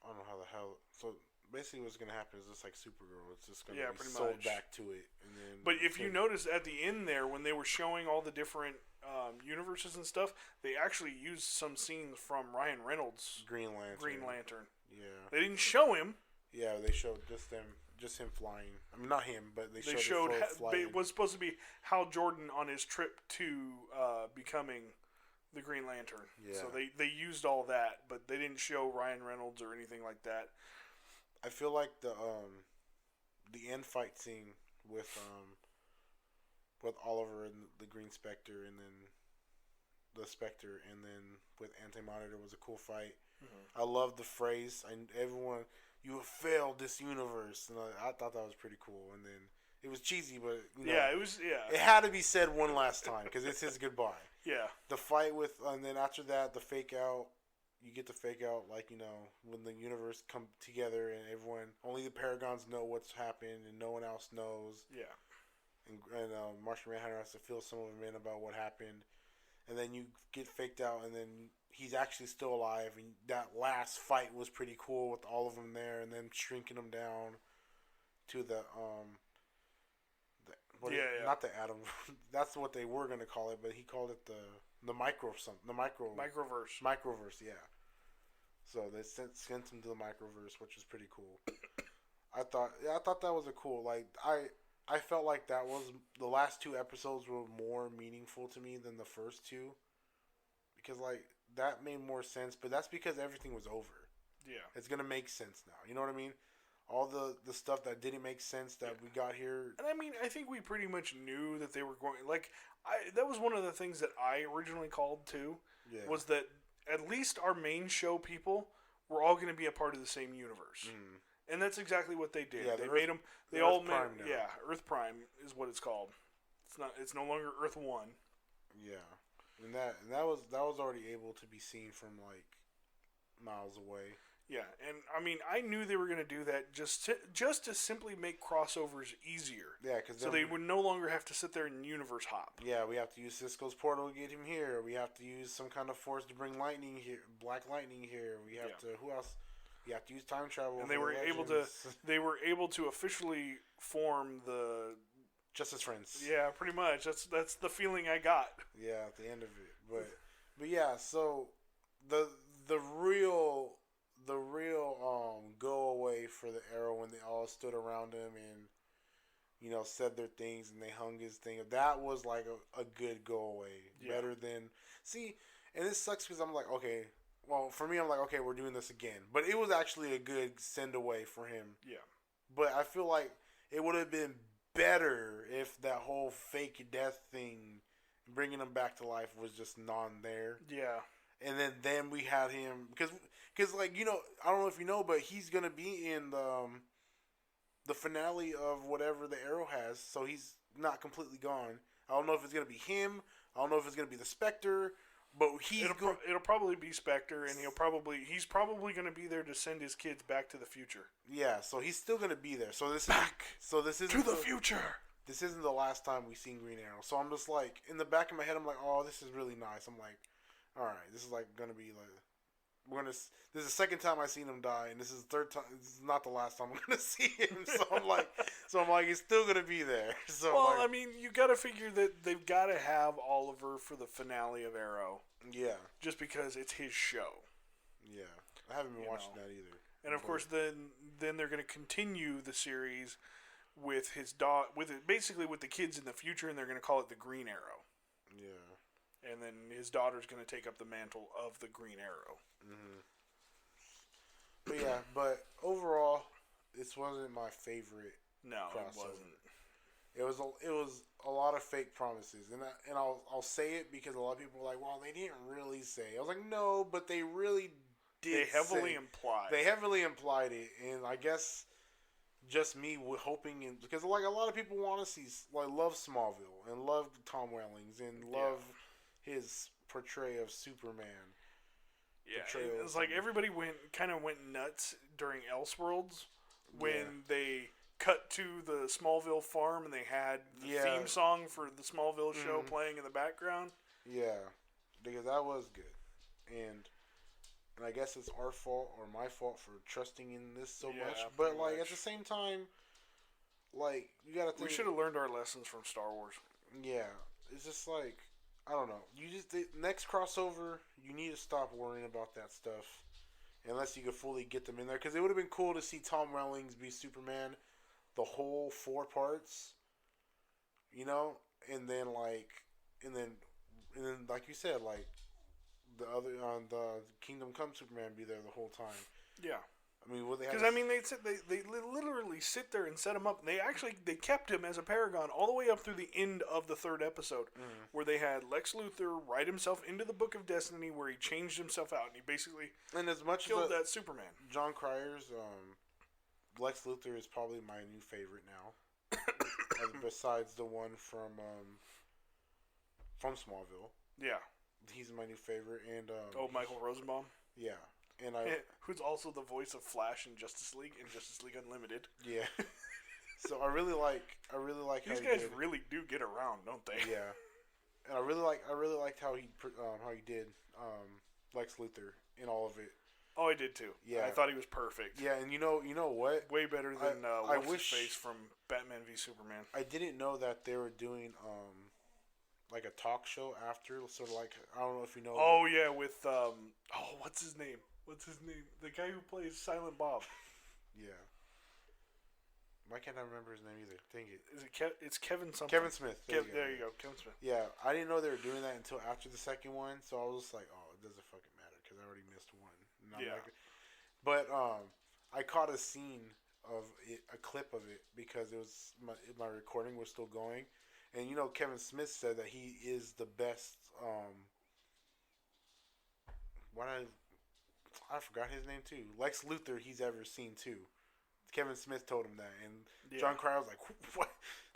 I don't know how the hell. So basically, what's going to happen is just like Supergirl. It's just going to be sold back to it. And then but if you notice at the end there, when they were showing all the different universes and stuff, they actually used some scenes from Ryan Reynolds' Green Lantern. Yeah. They didn't show him. Yeah, they showed just him flying. I mean, not him, but they showed flying. It was supposed to be Hal Jordan on his trip to becoming the Green Lantern. Yeah. So they used all that, but they didn't show Ryan Reynolds or anything like that. I feel like the end fight scene with Oliver and the Green Spectre, and then the Spectre, and then with Anti-Monitor was a cool fight. Mm-hmm. I love the phrase. Everyone, you have failed this universe, and I thought that was pretty cool. And then it was cheesy, but it was. Yeah, it had to be said one last time because it's his goodbye. Yeah. The fight with, and then after that, the fake out. You get the fake out, when the universe come together and only the Paragons know what's happened and no one else knows. Yeah. And Martian Manhunter has to fill some of them in about what happened. And then you get faked out, and then he's actually still alive. And that last fight was pretty cool with all of them there, and then shrinking them down to not the atom. That's what they were gonna call it, but he called it the microverse. Yeah. So they sent him to the microverse, which was pretty cool. I thought that was a cool. I felt like that was the last two episodes were more meaningful to me than the first two, because like that made more sense. But that's because everything was over. Yeah. It's gonna make sense now. You know what I mean? All the stuff that didn't make sense that we got here. And I mean, I think we pretty much knew that they were going. Like, that was one of the things that I originally called too. Yeah. Was that at least our main show people were all going to be a part of the same universe, and that's exactly what they did. Yeah, they Earth- made them. They the all Earth made. Prime now. Yeah, Earth Prime is what it's called. It's not. It's no longer Earth One. Yeah, and that was already able to be seen from like miles away. Yeah, and I mean, I knew they were going to do that just to simply make crossovers easier. Yeah, because so they would no longer have to sit there and universe hop. Yeah, we have to use Cisco's portal to get him here. We have to use some kind of force to bring lightning here, black lightning here. We have to who else? We have to use time travel. And they were able to. They were able to officially form the Justice Friends. Yeah, pretty much. That's the feeling I got. Yeah, at the end of it, but yeah. So the real go away for the Arrow when they all stood around him and said their things and they hung his thing. That was like a good go away. Yeah. Better than and this sucks because I'm like, okay, well for me I'm like, okay, we're doing this again. But it was actually a good send away for him. Yeah. But I feel like it would have been better if that whole fake death thing, bringing him back to life, was just there. Yeah. And then we had him because like I don't know if you know, but he's gonna be in the finale of whatever the Arrow has, so he's not completely gone. I don't know if it's gonna be him. I don't know if it's gonna be the Spectre, but it'll probably be Spectre, and he's probably gonna be there to send his kids back to the future. Yeah, so he's still gonna be there. So this isn't to the future. This isn't the last time we've seen Green Arrow. So I'm just like, in the back of my head, I'm like, oh, this is really nice. I'm like, all right, this is like gonna be like, this is the second time I've seen him die, and this is the third time. This is not the last time I'm gonna see him. So I'm like, he's still gonna be there. So well, I mean, you gotta figure that they've gotta have Oliver for the finale of Arrow. Yeah. Just because it's his show. Yeah, I haven't been watching that either. And of course, then they're gonna continue the series with his basically with the kids in the future, and they're gonna call it the Green Arrow. Yeah. And then his daughter's gonna take up the mantle of the Green Arrow. Mm-hmm. But overall, this wasn't my favorite. No, crossover. It wasn't. It was a lot of fake promises, and I'll say it because a lot of people are like, well, they didn't really say. I was like, no, but they really did. They heavily implied. They heavily implied it, and I guess just me hoping, because like a lot of people want to see, like, love Smallville and love Tom Wellings and love his portrayal of Superman. Yeah, it's like everybody went nuts during Elseworlds when they cut to the Smallville farm and they had the theme song for the Smallville show playing in the background. Yeah, because that was good, and I guess it's our fault or my fault for trusting in this so much. But like at the same time, like you gotta think, we should have learned our lessons from Star Wars. Yeah, it's just like, I don't know. The next crossover, you need to stop worrying about that stuff unless you could fully get them in there. Because it would have been cool to see Tom Wellings be Superman, the whole 4 parts, and then like you said, like the other on the Kingdom Come Superman be there the whole time. Yeah. I mean, because they literally sit there and set him up. They kept him as a paragon all the way up through the end of the 3rd episode, where they had Lex Luthor write himself into the Book of Destiny, where he changed himself out and he basically killed that Superman. John Cryer's Lex Luthor is probably my new favorite now, besides the one from Smallville. Yeah, he's my new favorite, and Michael Rosenbaum. Yeah. And who's also the voice of Flash in Justice League Unlimited. Yeah. So I really like these how guys really do get around, don't they? Yeah. And I really liked how he did Lex Luthor in all of it. Oh, I did too. Yeah. I thought he was perfect. Yeah, and you know what? Way better than what's his face from Batman v Superman. I didn't know that they were doing like a talk show after, sort of like, I don't know if you know. Oh yeah, with what's his name? The guy who plays Silent Bob. Yeah. Why can't I remember his name either? Dang it. Is it it's Kevin something? Kevin Smith. There you go. Kevin Smith. Yeah, I didn't know they were doing that until after the second one, so I was just like, oh, it doesn't fucking matter because I already missed one. And I'm Yeah. like, but I caught a scene of it, a clip of it, because it was my recording was still going, and Kevin Smith said that he is the best. I forgot his name too. Lex Luthor he's ever seen too. Kevin Smith told him that, and John Cryer was like, "What?"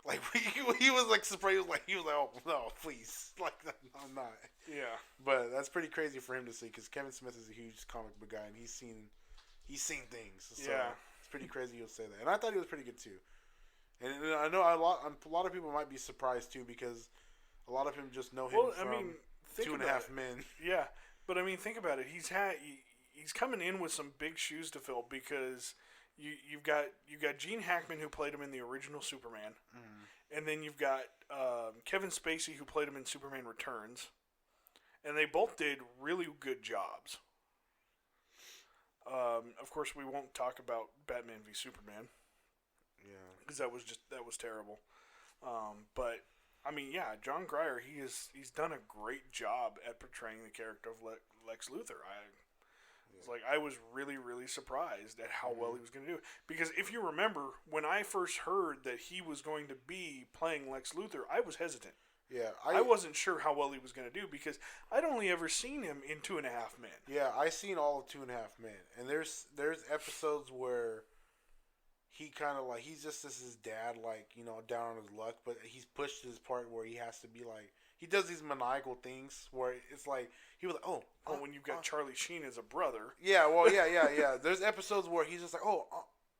Like he was like surprised. He was like, "Oh no, please!" Like I'm not. Yeah. But that's pretty crazy for him to see, because Kevin Smith is a huge comic book guy, and he's seen things. So it's pretty crazy he'll say that, and I thought he was pretty good too. And I know a lot of people might be surprised too, because a lot of them just know him from Two and a Half Men. Yeah, but I mean, think about it. He's coming in with some big shoes to fill, because you've got Gene Hackman, who played him in the original Superman, and then you've got Kevin Spacey, who played him in Superman Returns, and they both did really good jobs. Of course, we won't talk about Batman v Superman, because that was terrible. But I mean, yeah, John Cryer, he's done a great job at portraying the character of Lex Luthor. I was really, really surprised at how well he was going to do. Because if you remember, when I first heard that he was going to be playing Lex Luthor, I was hesitant. Yeah, I wasn't sure how well he was going to do, because I'd only ever seen him in Two and a Half Men. Yeah, I seen all of Two and a Half Men, and there's episodes where he kind of he's just his dad, down on his luck, but he's pushed to this part where he has to be he does these maniacal things where it's like he was like, when you've got Charlie Sheen as a brother. Yeah, well, yeah. There's episodes where he's just like,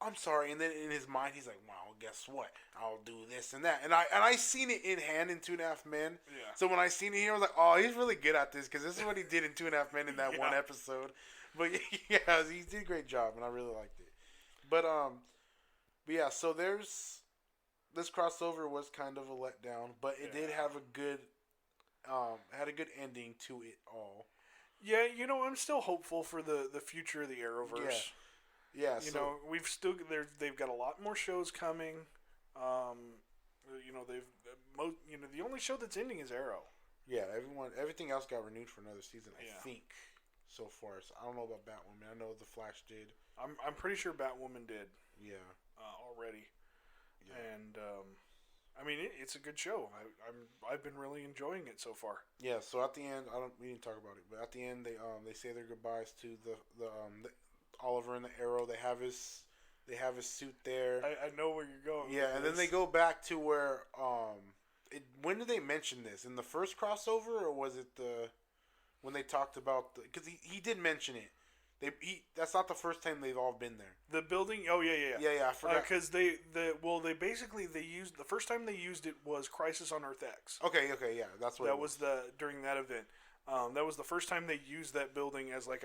I'm sorry, and then in his mind he's like, well, guess what? I'll do this and that, and I seen it in hand in Two and a Half Men. Yeah. So when I seen it here, I was like, oh, he's really good at this, because this is what he did in Two and a Half Men in that one episode. But yeah, he did a great job, and I really liked it. But yeah, so this crossover was kind of a letdown, but it did have a good ending to it all. Yeah, I'm still hopeful for the future of the Arrowverse. Yeah. We've still they've got a lot more shows coming. The only show that's ending is Arrow. Yeah, everything else got renewed for another season, I think, so far. So I don't know about Batwoman. I know The Flash did. I'm pretty sure Batwoman did. Yeah. Already. Yeah. And I mean, it's a good show. I've been really enjoying it so far. Yeah. So at the end, we didn't talk about it, but at the end they say their goodbyes to the Oliver and the Arrow. They have his suit there. I know where you're going. Yeah, and then they go back to where when did they mention this? In the first crossover, or was it when they talked about because he did mention it. That's not the first time they've all been there. The building. Oh yeah. Yeah. I forgot because they used the first time they used it was Crisis on Earth X. Okay, yeah, that's what that was during that event. That was the first time they used that building as a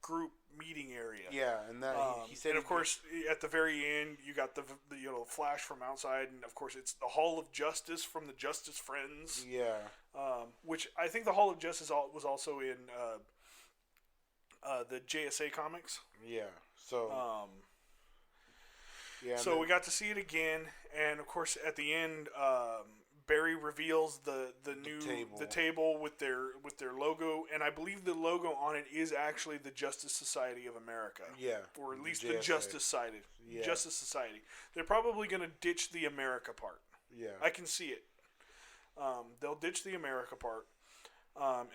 group meeting area. Yeah, and that he said. And of course, at the very end, you got the Flash from outside, and of course, it's the Hall of Justice from the Justice Friends. Yeah. Which I think the Hall of Justice was also in the JSA comics. Yeah. So. So we got to see it again, and of course, at the end, Barry reveals the table with their logo, and I believe the logo on it is actually the Justice Society of America. Yeah. Or at least the Justice Society. Yeah. Justice Society. They're probably going to ditch the America part. Yeah. I can see it. They'll ditch the America part.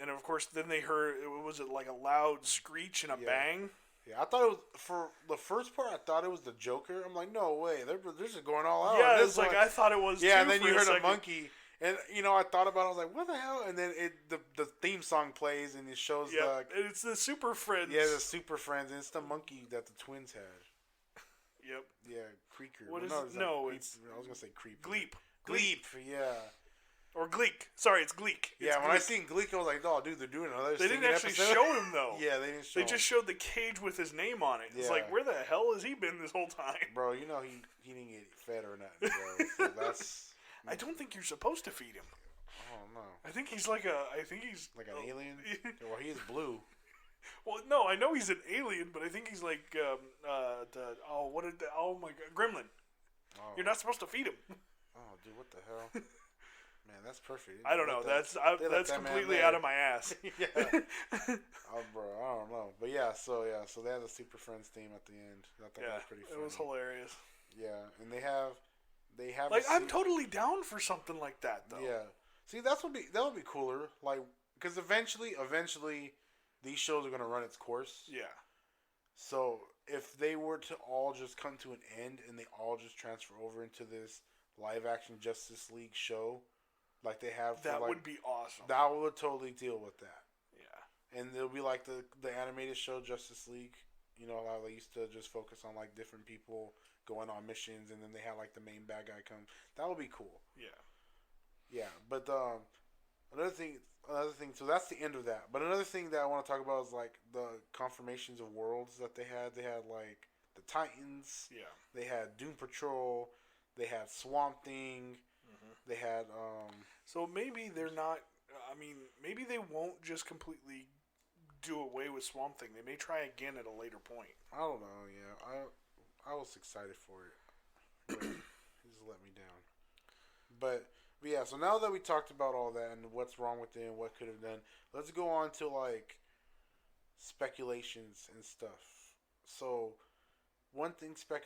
And of course, then they heard, was it like a loud screech and a bang? Yeah, I thought it was, for the first part, I thought it was the Joker. I'm like, no way, they're just going all out. Yeah, it's I thought it was. Yeah, and then you heard a monkey, and I thought about it. I was like, what the hell? And then the theme song plays, and it shows it's the Super Friends. Yeah, the Super Friends, and it's the monkey that the twins had. Yep. Yeah, Creaker. What is it? No, it's I was gonna say Creep. Gleep. Yeah. Or Gleek. Sorry, it's Gleek. When I seen Gleek, I was like, "Oh, dude, they're doing another." They didn't actually show him though. Yeah, they didn't show. They just showed the cage with his name on it. It's like, where the hell has he been this whole time? Bro, he didn't get fed or nothing, bro. So that's. I don't think you're supposed to feed him. Oh no. I think he's like an alien. Well, he is blue. Well, no, I know he's an alien, but I think he's like oh my god, Gremlin. Oh. You're not supposed to feed him. Oh, dude, what the hell? Man, that's perfect. I don't know. That's completely out of my ass. Yeah. Oh, bro, I don't know. But so they had the Super Friends theme at the end. I thought that was pretty funny. It was hilarious. Yeah, and they have like I'm totally down for something like that though. Yeah. See, that would be cooler. Like, because eventually, these shows are gonna run its course. Yeah. So if they were to all just come to an end and they all just transfer over into this live action Justice League show, like they have, that would be awesome. That would totally deal with that. Yeah. And it'll be like the animated show Justice League. You know how they used to just focus on like different people going on missions, and then they had like the main bad guy come. That would be cool. Yeah. Yeah, but another thing. So that's the end of that. But another thing that I want to talk about is like the confirmations of worlds that they had. They had like the Titans. Yeah. They had Doom Patrol. They had Swamp Thing. Mm-hmm. They had. So maybe they're not. I mean, maybe they won't just completely do away with Swamp Thing. They may try again at a later point. I don't know. Yeah, I was excited for it. But he just let me down. But yeah, so now that we talked about all that and what's wrong with it and what could have done, let's go on to like speculations and stuff. So one thing I'm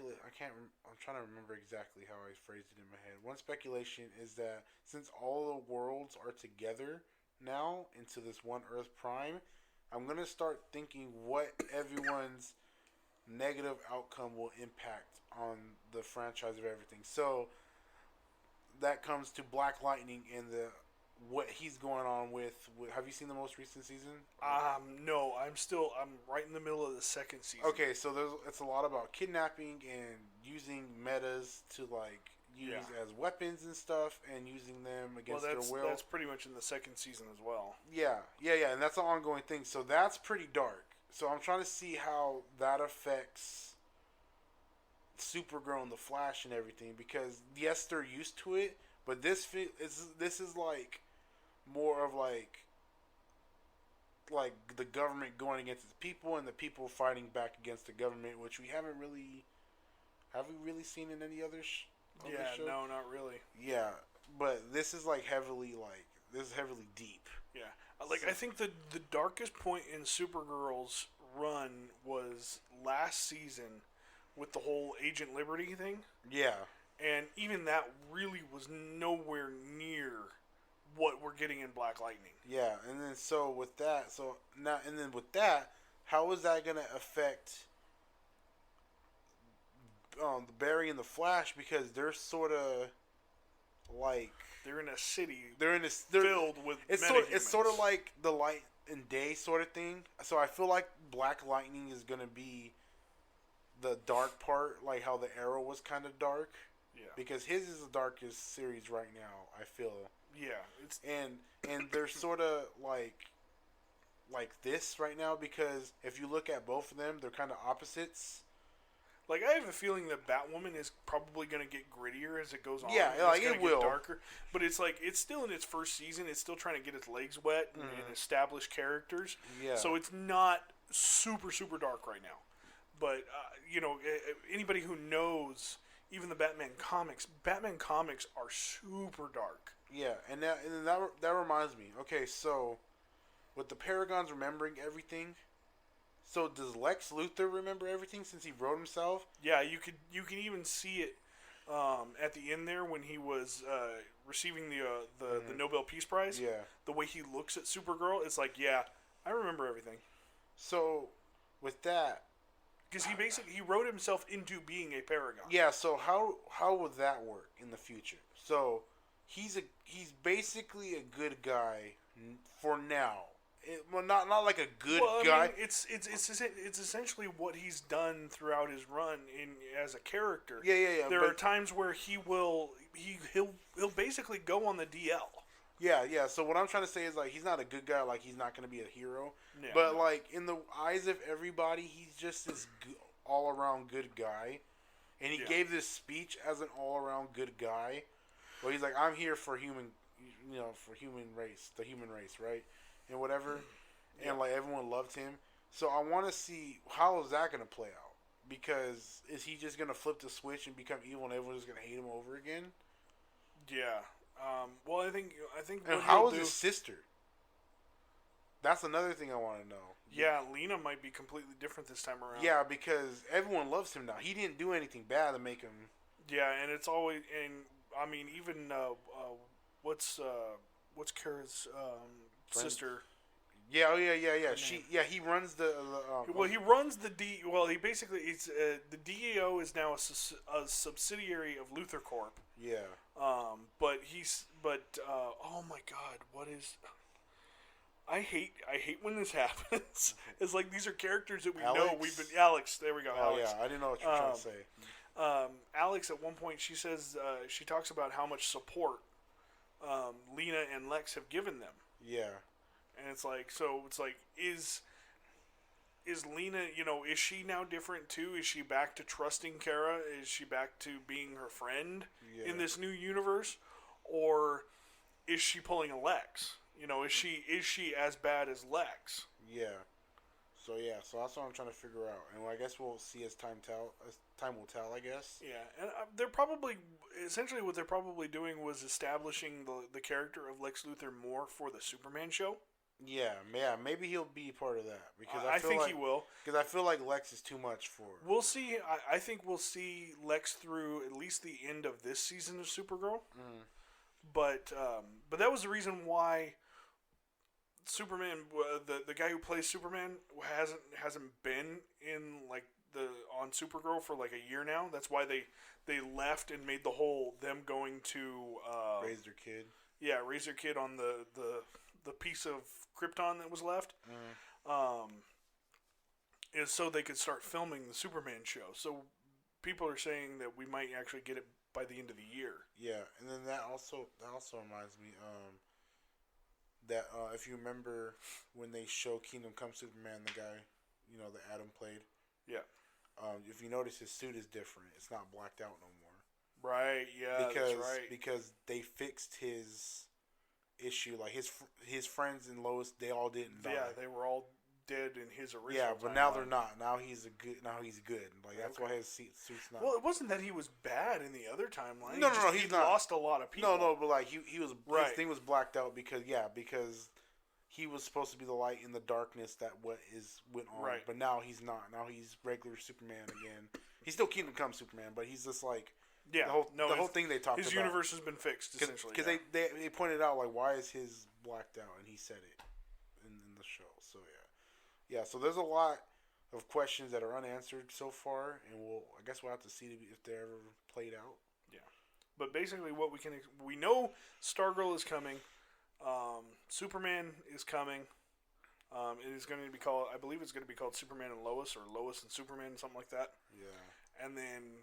trying to remember exactly how I phrased it in my head. One speculation is that since all the worlds are together now into this one Earth Prime, I'm gonna start thinking what everyone's negative outcome will impact on the franchise of everything. So that comes to Black Lightning and what he's going on with. Have you seen the most recent season? No, I'm right in the middle of the second season. Okay, so it's a lot about kidnapping and using metas to like use as weapons and stuff, and using them against their will. That's pretty much in the second season as well. Yeah, and that's an ongoing thing. So that's pretty dark. So I'm trying to see how that affects Supergirl and the Flash and everything, because yes, they're used to it, but this is like more of like the government going against its people and the people fighting back against the government, which we haven't really seen in any other show? No, not really. Yeah, but this is heavily deep. Yeah, I think the darkest point in Supergirl's run was last season with the whole Agent Liberty thing. Yeah. And even that really was nowhere near what we're getting in Black Lightning. Yeah, and then with that, how is that going to affect the Barry and the Flash, because they're sort of like they're in a city. They're filled with. It's sort of like the light and day sort of thing. So I feel like Black Lightning is going to be the dark part, like how the Arrow was kind of dark. Yeah. Because his is the darkest series right now, I feel. Yeah. It's and they're sort of like this right now, because if you look at both of them, they're kind of opposites. Like, I have a feeling that Batwoman is probably going to get grittier as it goes on. Yeah, it will. Get darker. But it's still in its first season. It's still trying to get its legs wet and establish characters. Yeah. So it's not super, super dark right now. But, anybody who knows, even the Batman comics are super dark. Yeah, and that reminds me. Okay, so with the Paragons remembering everything, so does Lex Luthor remember everything since he wrote himself? Yeah, you can even see it at the end there when he was receiving the Nobel Peace Prize. Yeah. The way he looks at Supergirl, it's like, yeah, I remember everything. So with that, because he wrote himself into being a Paragon. Yeah. So how would that work in the future? So he's basically a good guy for now. Not like a good guy. Mean, it's essentially what he's done throughout his run as a character. Yeah. There are times where he'll basically go on the DL. Yeah. So what I'm trying to say is he's not a good guy. He's not going to be a hero. Yeah, but in the eyes of everybody, he's just this all around good guy. And he gave this speech as an all around good guy. Well, he's like, I'm here for the human race, right? And whatever, and everyone loved him. So I want to see how is that going to play out. Because is he just gonna flip the switch and become evil, and everyone's gonna hate him over again? Yeah. Well, I think And what how he'll is do. his sister? That's another thing I want to know. Yeah, Lena might be completely different this time around. Yeah, because everyone loves him now. He didn't do anything bad to make him. Yeah, and it's always, and I mean, even what's Kara's Friend? sister? Yeah, oh yeah. Her name. He runs the. Well, he runs the D. Well, he basically it's the DAO is now a subsidiary of Luther Corp. Yeah. But oh my God, what is? I hate when this happens. It's like these are characters that we know. Alex? We've been Alex. There we go. Oh Alex. yeah, I didn't know what you were trying to say. Alex at one point she says she talks about how much support Lena and Lex have given them, Yeah. and it's like is Lena, is she now different too? Is she back to trusting Kara? Is she back to being her friend Yeah. in this new universe, or is she pulling a Lex? Is she as bad as Lex? Yeah. So that's what I'm trying to figure out, and I guess we'll see as time will tell. I guess. Yeah, and they're probably essentially what they're probably doing was establishing the character of Lex Luthor more for the Superman show. Yeah, maybe he'll be part of that because I think he will. Because I feel like Lex is too much for. We'll see. I think we'll see Lex through at least the end of this season of Supergirl. Mm. But that was the reason why Superman, the guy who plays Superman, hasn't been in on Supergirl for like a year now. That's why they left and made the whole them going to Raise their kid. Yeah, raise their kid on the piece of Krypton that was left. Mm. Is so they could start filming the Superman show. So people are saying that we might actually get it by the end of the year. Yeah, and then that also reminds me that if you remember when they show Kingdom Come Superman, the guy that Adam played. Yeah. If you notice, his suit is different. It's not blacked out no more. Right. Yeah. That's right. Because they fixed his issue. Like his friends and Lois, they all didn't die. Yeah, they were all dead in his original. Yeah, but timeline. now they're not. Now he's good. Like that's why his suit's not. Well, it wasn't that he was bad in the other timeline. No, he's he not. Lost a lot of people. No, but like he was. Right. His thing was blacked out because he was supposed to be the light in the darkness that went on. Right. But now he's not. Now he's regular Superman again. He's still Kingdom Come Superman, but he's just like. Yeah. The whole thing they talked about. His universe has been fixed essentially. Because they pointed out like why is his blacked out, and he said it in the show. So yeah. So there's a lot of questions that are unanswered so far, and I guess we'll have to see if they're ever played out. Yeah. But basically, what we know, Stargirl is coming. Superman is coming. It is going to be called. I believe it's going to be called Superman and Lois, or Lois and Superman, something like that. Yeah. And then,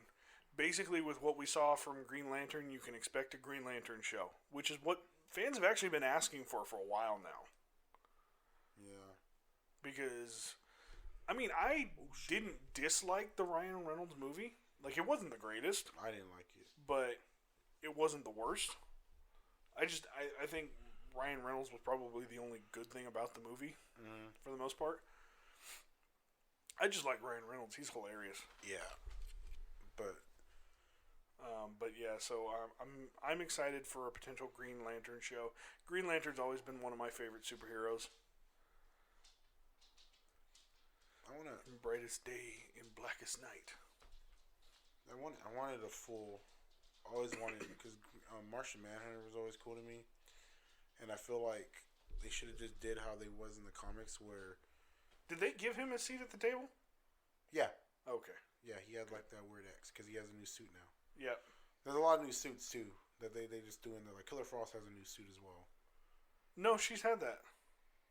basically, with what we saw from Green Lantern, you can expect a Green Lantern show, which is what fans have actually been asking for a while now. Yeah. Because, I mean, I didn't dislike the Ryan Reynolds movie. Like, it wasn't the greatest, I didn't like it. but it wasn't the worst. I think Ryan Reynolds was probably the only good thing about the movie, for the most part. I just like Ryan Reynolds. He's hilarious. Yeah. But yeah, so I'm excited for a potential Green Lantern show. Green Lantern's always been one of my favorite superheroes. Brightest day in blackest night. I wanted a full. Always wanted because Martian Manhunter was always cool to me, and I feel like they should have just did how they was in the comics where. Did they give him a seat at the table? Yeah. Okay. Yeah, he had like that weird X because he has a new suit now. Yeah. There's a lot of new suits too that they just do in there. Like Killer Frost has a new suit as well. No, she's had that.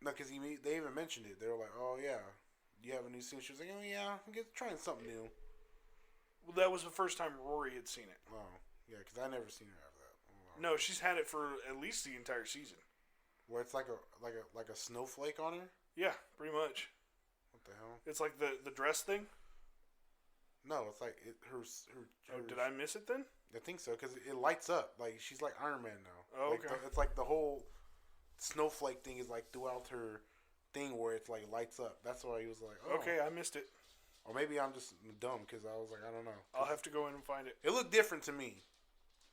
No, because they even mentioned it. They were like, "Oh yeah, you have a new suit." She was like, "Oh yeah, I'm trying something new." Well, that was the first time Rory had seen it. Oh yeah, because I never seen her after that. No, she's had it for at least the entire season. Where it's like a snowflake on her. Yeah, pretty much. What the hell? It's like the dress thing. No, it's like her. Oh, did I miss it then? I think so because it lights up. Like she's like Iron Man now. Oh, like okay. It's like the whole snowflake thing is like throughout her thing where it's like lights up. That's why he was like, oh. Okay, I missed it. Or maybe I'm just dumb because I was like, I don't know. I'll have to go in and find it. It looked different to me,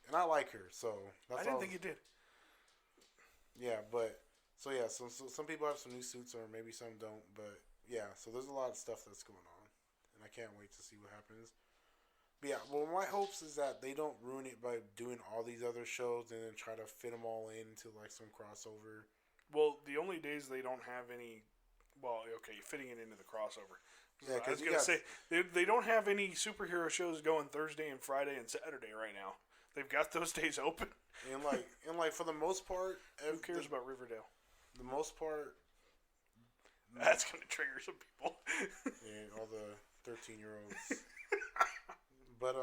and I like her, so that's I didn't think it did. Yeah, but so some people have some new suits, or maybe some don't. But yeah, so there's a lot of stuff that's going on, and I can't wait to see what happens. But yeah, well, my hopes is that they don't ruin it by doing all these other shows and then try to fit them all into like some crossover. Well, the only days they don't have any. Well, okay, fitting it into the crossover. Yeah, I was going to say, they don't have any superhero shows going Thursday and Friday and Saturday right now. They've got those days open. And like for the most part, who cares about Riverdale? The most part, that's going to trigger some people. And all the 13-year-olds. But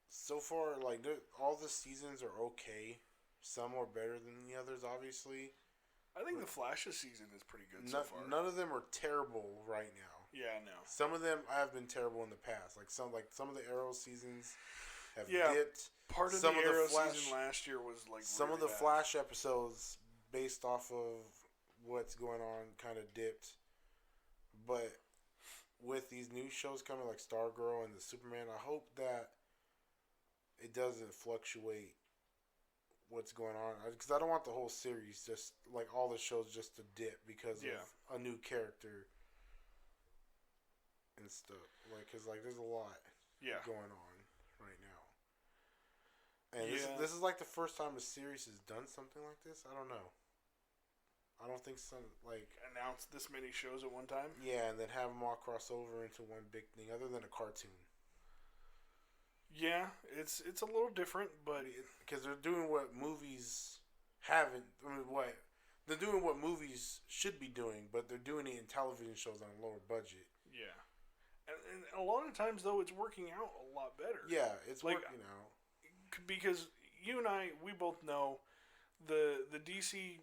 so far, like all the seasons are okay. Some are better than the others, obviously. I think the Flash's season is pretty good so far. None of them are terrible right now. Yeah, no. Some of them have been terrible in the past. Like some of the Arrow seasons have dipped. Part of some the of Arrow the Flash, season last year was like some really of the bad. Flash episodes based off of what's going on kind of dipped. But with these new shows coming like Stargirl and the Superman, I hope that it doesn't fluctuate what's going on, because I don't want the whole series, just like all the shows, just to dip because of a new character and stuff. Like, because like there's a lot going on right now, and this is like the first time a series has done something like this. I don't know. I don't think some like announce this many shows at one time. Yeah, and then have them all cross over into one big thing, other than a cartoon. Yeah, it's a little different, but because they're doing what movies haven't. I mean, they're doing what movies should be doing, but they're doing it in television shows on a lower budget. Yeah, and a lot of times though, it's working out a lot better. Yeah, it's like, working out because you and I, we both know the DC.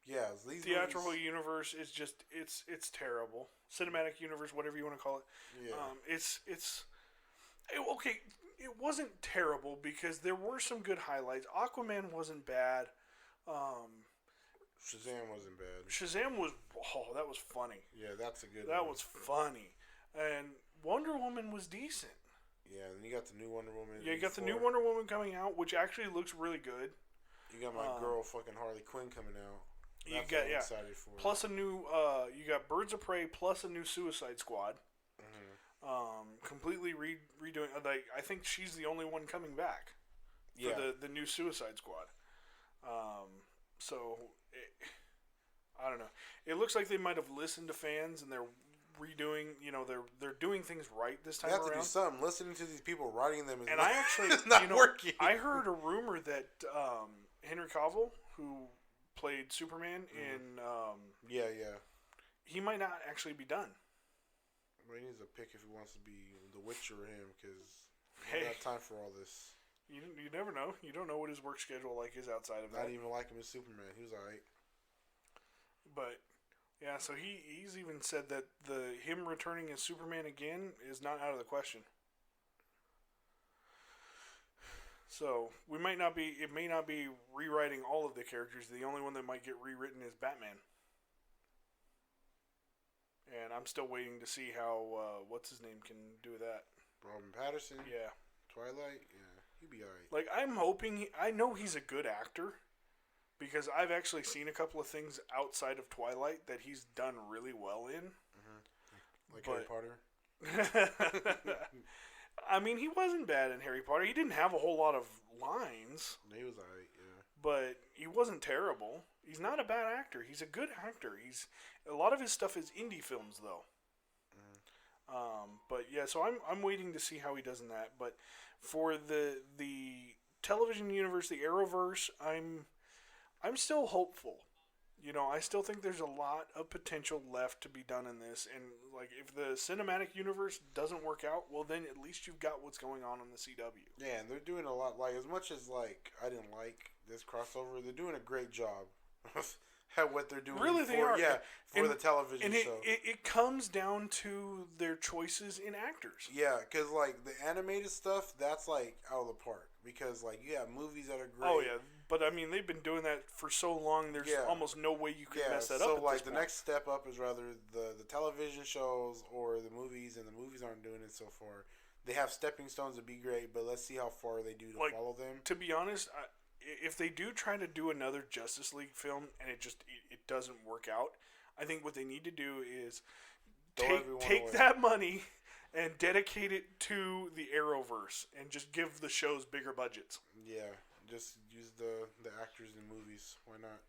Yeah, theatrical movies, universe is just it's terrible. Cinematic universe, whatever you want to call it. Yeah. Okay. It wasn't terrible because there were some good highlights. Aquaman wasn't bad. Shazam wasn't bad. Shazam was that was funny. Yeah, that's a good. That was funny, and Wonder Woman was decent. Yeah, and you got the new Wonder Woman. Yeah, you got the new Wonder Woman coming out, which actually looks really good. You got my girl fucking Harley Quinn coming out. That's what I'm excited for. Plus a new you got Birds of Prey plus a new Suicide Squad. Completely redoing. Like, I think she's the only one coming back for the new Suicide Squad. I don't know. It looks like they might have listened to fans and they're redoing. You know, they're doing things right this time around. They have to do something. Listening to these people writing them is and I actually not working. I heard a rumor that Henry Cavill, who played Superman in he might not actually be done. Well, he needs to pick if he wants to be The Witcher or him, because he don't have time for all this. You never know. You don't know what his work schedule is outside of that. Not even like him as Superman. He was alright. But yeah, so he's even said that him returning as Superman again is not out of the question. So it may not be rewriting all of the characters. The only one that might get rewritten is Batman. And I'm still waiting to see how what's his name can do that. Robert Pattinson. Yeah. Twilight. Yeah, he'd be alright. Like, I'm hoping. I know he's a good actor because I've actually seen a couple of things outside of Twilight that he's done really well in. Like Harry Potter. I mean, he wasn't bad in Harry Potter. He didn't have a whole lot of lines. He was alright. Yeah. But he wasn't terrible. He's not a bad actor. He's a good actor. A lot of his stuff is indie films, though. But yeah, so I'm waiting to see how he does in that. But for the television universe, the Arrowverse, I'm still hopeful. You know, I still think there's a lot of potential left to be done in this. And like, if the cinematic universe doesn't work out, well, then at least you've got what's going on the CW. Yeah, and they're doing a lot. Like, as much as like I didn't like this crossover, they're doing a great job. At what they're doing. Really, they are. Yeah, for the television show. It comes down to their choices in actors. Yeah, because like the animated stuff, that's like out of the park. Because like you have movies that are great. Oh yeah, But I mean, they've been doing that for so long. There's almost no way you can mess that up. So at like this the point. next step up is rather the television shows or the movies, and the movies aren't doing it so far. They have stepping stones to be great, but let's see how far they do to follow them. To be honest, if they do try to do another Justice League film and it doesn't work out, I think what they need to do is take that money and dedicate it to the Arrowverse and just give the shows bigger budgets. Yeah, just use the actors in movies. Why not?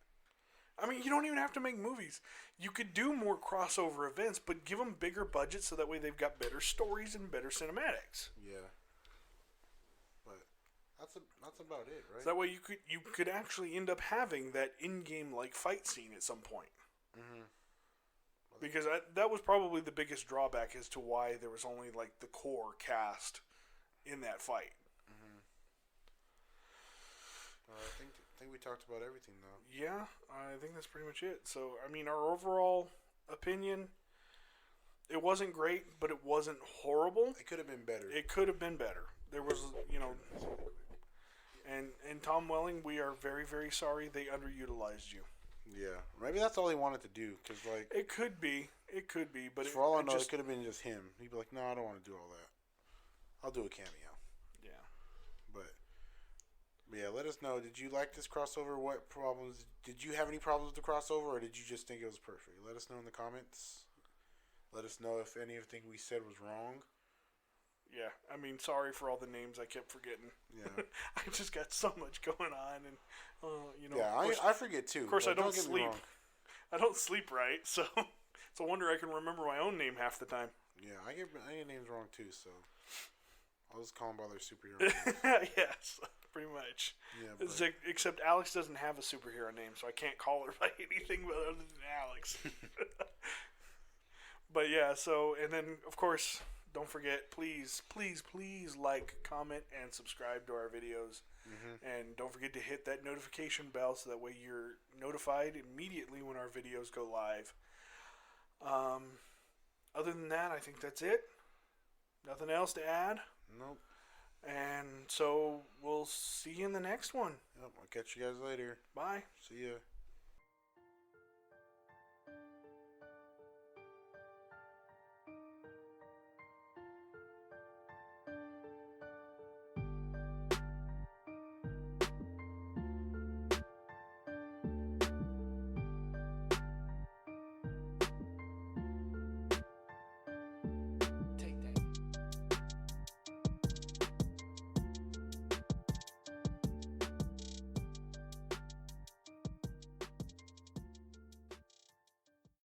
I mean, you don't even have to make movies. You could do more crossover events, but give them bigger budgets so that way they've got better stories and better cinematics. Yeah. But that's about it, right? So that way you could actually end up having that in-game like fight scene at some point. Mm-hmm. Because that was probably the biggest drawback as to why there was only like the core cast in that fight. Mm-hmm. I think we talked about everything though. Yeah, I think that's pretty much it. So I mean, our overall opinion, it wasn't great, but it wasn't horrible. It could have been better. It could have been better. There was, and Tom Welling, we are very, very sorry they underutilized you. Yeah, maybe that's all he wanted to do. Cause like it could be, but for all I know, it could have been just him. He'd be like, "No, I don't want to do all that. I'll do a cameo." Yeah, but yeah, let us know. Did you like this crossover? What problems? Did you have any problems with the crossover, or did you just think it was perfect? Let us know in the comments. Let us know if anything we said was wrong. Yeah, I mean, sorry for all the names I kept forgetting. Yeah, I just got so much going on, and Yeah, I forget too. Of course, I don't sleep. I don't sleep right, so it's a wonder I can remember my own name half the time. Yeah, I get names wrong too, so I'll just call them by their superhero names. Yes, pretty much. Yeah, except Alex doesn't have a superhero name, so I can't call her by anything other than Alex. But yeah, so, and then, of course, don't forget, please, please, please like, comment, and subscribe to our videos. Mm-hmm. And don't forget to hit that notification bell so that way you're notified immediately when our videos go live. Other than that, I think that's it. Nothing else to add? Nope. And so we'll see you in the next one. Yep, I'll catch you guys later. Bye. See ya.